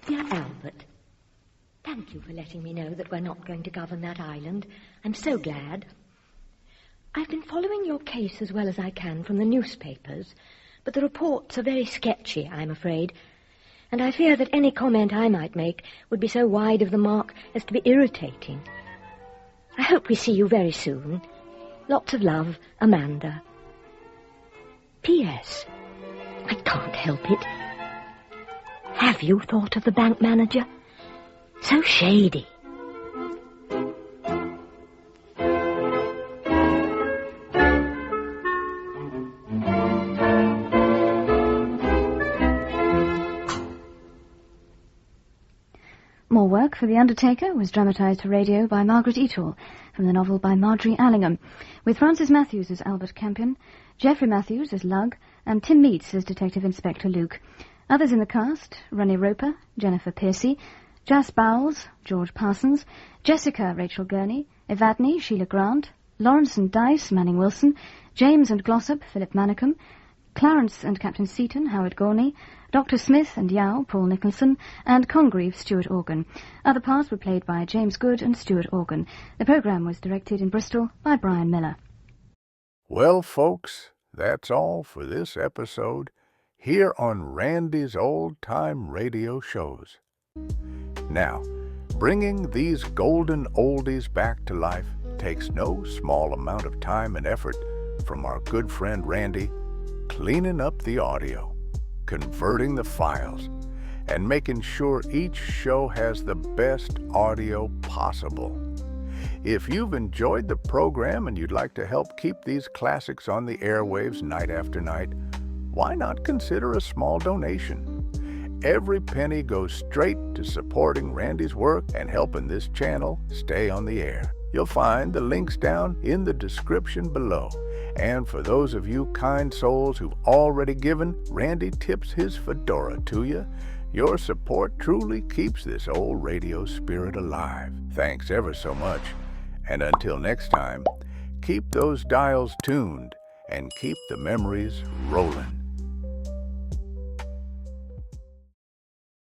Dear Albert, thank you for letting me know that we're not going to govern that island. I'm so glad. I've been following your case as well as I can from the newspapers, but the reports are very sketchy, I'm afraid, and I fear that any comment I might make would be so wide of the mark as to be irritating. I hope we see you very soon. Lots of love, Amanda. P.S. I can't help it. Have you thought of the bank manager? So shady. More Work for the Undertaker was dramatised for radio by Margaret Eatall from the novel by Marjorie Allingham, with Francis Matthews as Albert Campion, Geoffrey Matthews as Lugg, and Tim Meets as Detective Inspector Luke. Others in the cast: Ronnie Roper, Jennifer Piercy, Jas Bowles, George Parsons, Jessica, Rachel Gurney, Evadne, Sheila Grant, Lawrence and Dice, Manning Wilson, James and Glossop, Philip Manicum, Clarence and Captain Seaton, Howard Gorney, Dr. Smith and Yao, Paul Nicholson, and Congreve, Stuart Organ. Other parts were played by James Good and Stuart Organ. The programme was directed in Bristol by Brian Miller. Well, folks, that's all for this episode here on Randy's Old Time Radio Shows. Now, bringing these golden oldies back to life takes no small amount of time and effort from our good friend Randy, cleaning up the audio, converting the files, and making sure each show has the best audio possible. If you've enjoyed the program and you'd like to help keep these classics on the airwaves night after night, why not consider a small donation? Every penny goes straight to supporting Randy's work and helping this channel stay on the air. You'll find the links down in the description below. And for those of you kind souls who've already given, Randy tips his fedora to you. Your support truly keeps this old radio spirit alive. Thanks ever so much. And until next time, keep those dials tuned and keep the memories rolling.